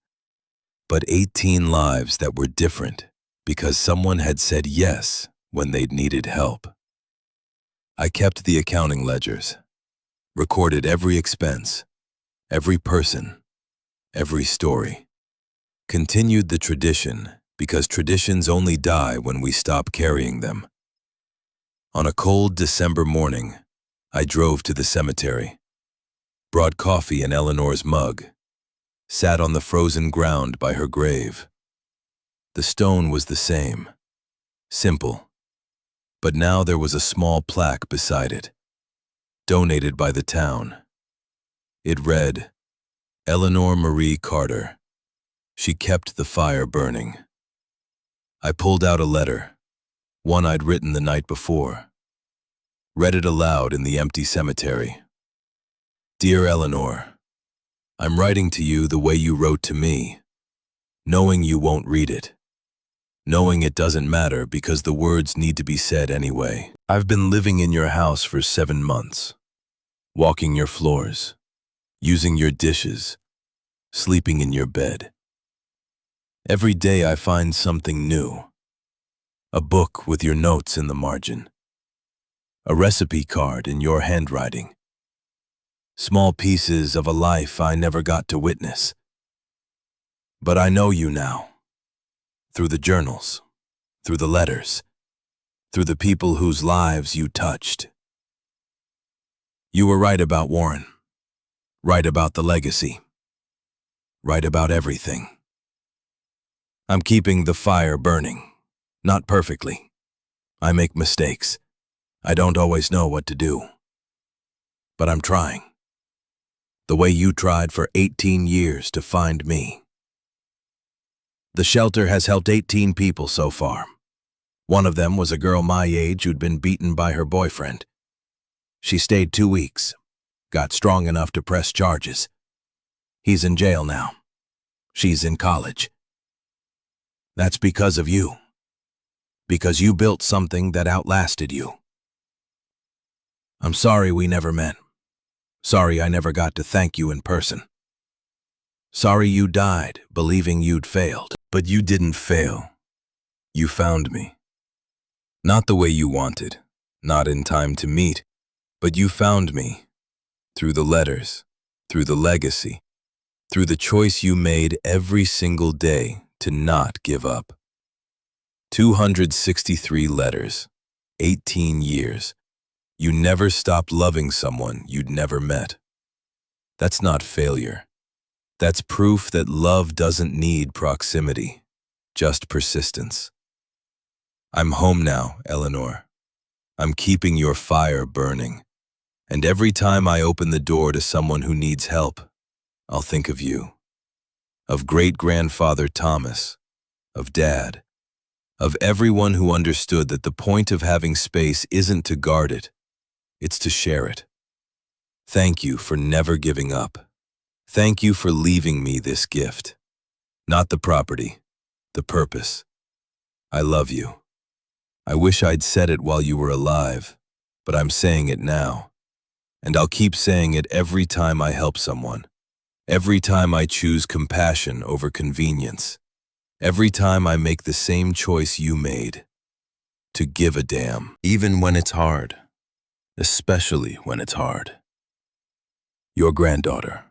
Speaker 1: but 18 lives that were different because someone had said yes when they'd needed help. I kept the accounting ledgers, recorded every expense, every person, every story. Continued the tradition because traditions only die when we stop carrying them. On a cold December morning, I drove to the cemetery, brought coffee in Eleanor's mug, sat on the frozen ground by her grave. The stone was the same, simple, but now there was a small plaque beside it, donated by the town. It read, Eleanor Marie Carter. She kept the fire burning. I pulled out a letter, one I'd written the night before. Read it aloud in the empty cemetery. Dear Eleanor, I'm writing to you the way you wrote to me, knowing you won't read it, knowing it doesn't matter because the words need to be said anyway. I've been living in your house for 7 months, walking your floors, using your dishes, sleeping in your bed. Every day I find something new. A book with your notes in the margin. A recipe card in your handwriting. Small pieces of a life I never got to witness. But I know you now. Through the journals, through the letters, through the people whose lives you touched. You were right about Warren. Right about the legacy. Right about everything. I'm keeping the fire burning. Not perfectly. I make mistakes. I don't always know what to do. But I'm trying. The way you tried for 18 years to find me. The shelter has helped 18 people so far. One of them was a girl my age who'd been beaten by her boyfriend. She stayed 2 weeks, got strong enough to press charges. He's in jail now. She's in college. That's because of you. Because you built something that outlasted you. I'm sorry we never met. Sorry I never got to thank you in person. Sorry you died believing you'd failed. But you didn't fail. You found me. Not the way you wanted, not in time to meet, but you found me. Through the letters, through the legacy, through the choice you made every single day to not give up. 263 letters, 18 years. You never stopped loving someone you'd never met. That's not failure. That's proof that love doesn't need proximity, just persistence. I'm home now, Eleanor. I'm keeping your fire burning. And every time I open the door to someone who needs help, I'll think of you. Of great-grandfather Thomas, of Dad, of everyone who understood that the point of having space isn't to guard it, it's to share it. Thank you for never giving up. Thank you for leaving me this gift. Not the property, the purpose. I love you. I wish I'd said it while you were alive, but I'm saying it now.
Speaker 3: And I'll keep saying it every time I help someone. Every time I choose compassion over convenience. Every time I make the same choice you made. To give a damn. Even when it's hard. Especially when it's hard. Your granddaughter,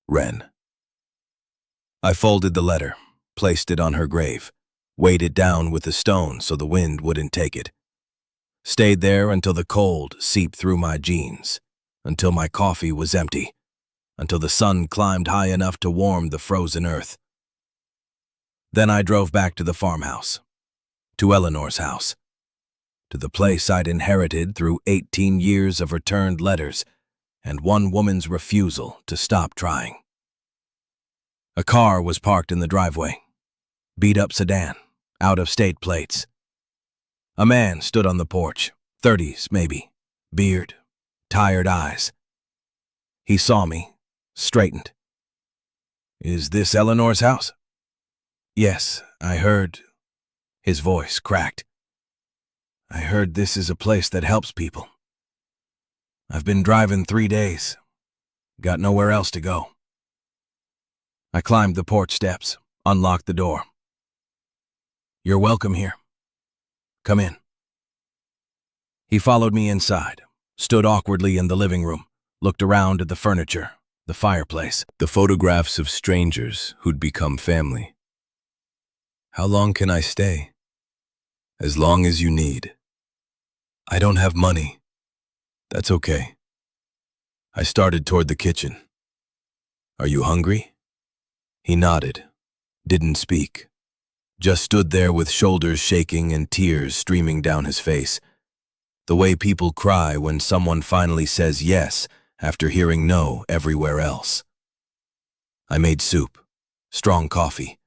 Speaker 3: Wren. I folded the letter, placed it on her grave, weighed it down with a stone so the wind wouldn't take it. Stayed there until the cold seeped through my jeans, until my coffee was empty, until the sun climbed high enough to warm the frozen earth. Then I drove back to the farmhouse, to Eleanor's house, to the place I'd inherited through 18 years of returned letters and one woman's refusal to stop trying. A car was parked in the driveway, beat-up sedan, out-of-state plates. A man stood on the porch, 30s maybe, beard, tired eyes. He saw me, straightened. "Is this Eleanor's house?" "Yes, I heard." His voice cracked. "I heard this is a place that helps people. I've been driving 3 days. Got nowhere else to go." I climbed the porch steps, unlocked the door. "You're welcome here. Come in." He followed me inside, stood awkwardly in the living room, looked around at the furniture, the fireplace,
Speaker 1: The photographs of strangers who'd become family. "How long can I stay?" "As long as you need." "I don't have money." "That's okay." I started toward the kitchen. "Are you hungry?" He nodded, didn't speak, just stood there with shoulders shaking and tears streaming down his face, the way people cry when someone finally says yes after hearing no everywhere else. I made soup, strong coffee,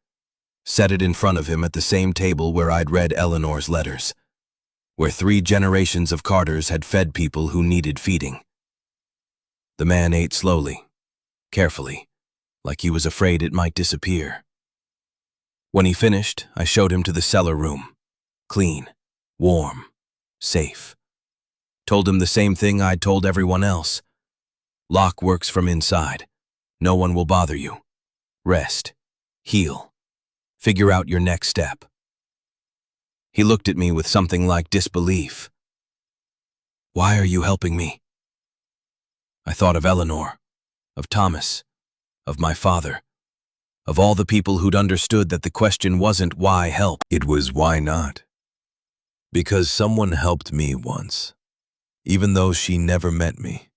Speaker 1: set it in front of him at the same table where I'd read Eleanor's letters, where 3 generations of Carters had fed people who needed feeding. The man ate slowly, carefully, like he was afraid it might disappear. When he finished, I showed him to the cellar room, clean, warm, safe. Told him the same thing I'd told everyone else. Lock works from inside. No one will bother you. Rest. Heal. Figure out your next step. He looked at me with something like disbelief. "Why are you helping me?" I thought of Eleanor, of Thomas, of my father, of all the people who'd understood that the question wasn't why help,
Speaker 3: It was why not? Because someone helped me once. Even though she never met me.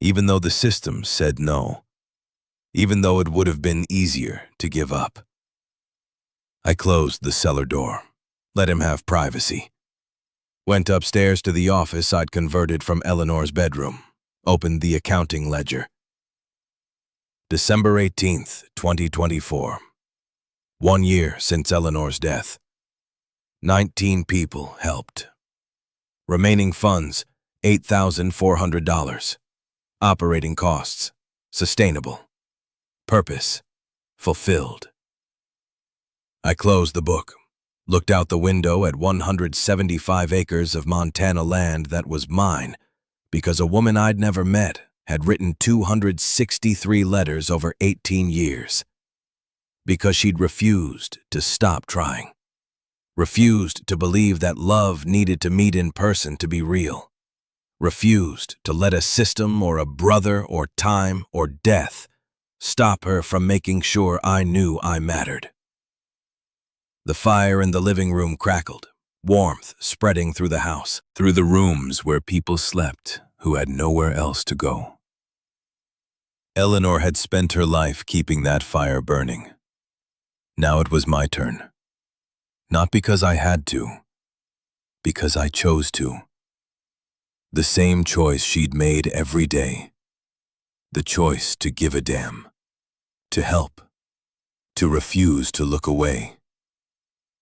Speaker 3: Even though the system said no. Even though it would have been easier to give up. I closed the cellar door. Let him have privacy. Went upstairs to the office I'd converted from Eleanor's bedroom. Opened the accounting ledger. December 18th, 2024. 1 year since Eleanor's death. 19 people helped. Remaining funds, $8,400. Operating costs, sustainable. Purpose, fulfilled. I closed the book, looked out the window at 175 acres of Montana land that was mine because a woman I'd never met had written 263 letters over 18 years. Because she'd refused to stop trying. Refused to believe that love needed to meet in person to be real. Refused to let a system or a brother or time or death stop her from making sure I knew I mattered. The fire in the living room crackled, warmth spreading through the house, through the rooms where people slept who had nowhere else to go. Eleanor had spent her life keeping that fire burning. Now it was my turn. Not because I had to, because I chose to. The same choice she'd made every day. The choice to give a damn, to help, to refuse to look away.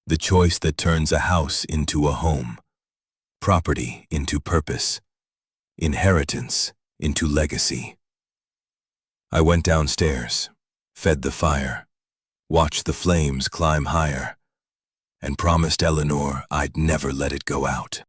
Speaker 3: The choice that turns a house into a home, property into purpose, inheritance into legacy. I went downstairs, fed the fire, watched the flames climb higher, and promised Eleanor I'd never let it go out.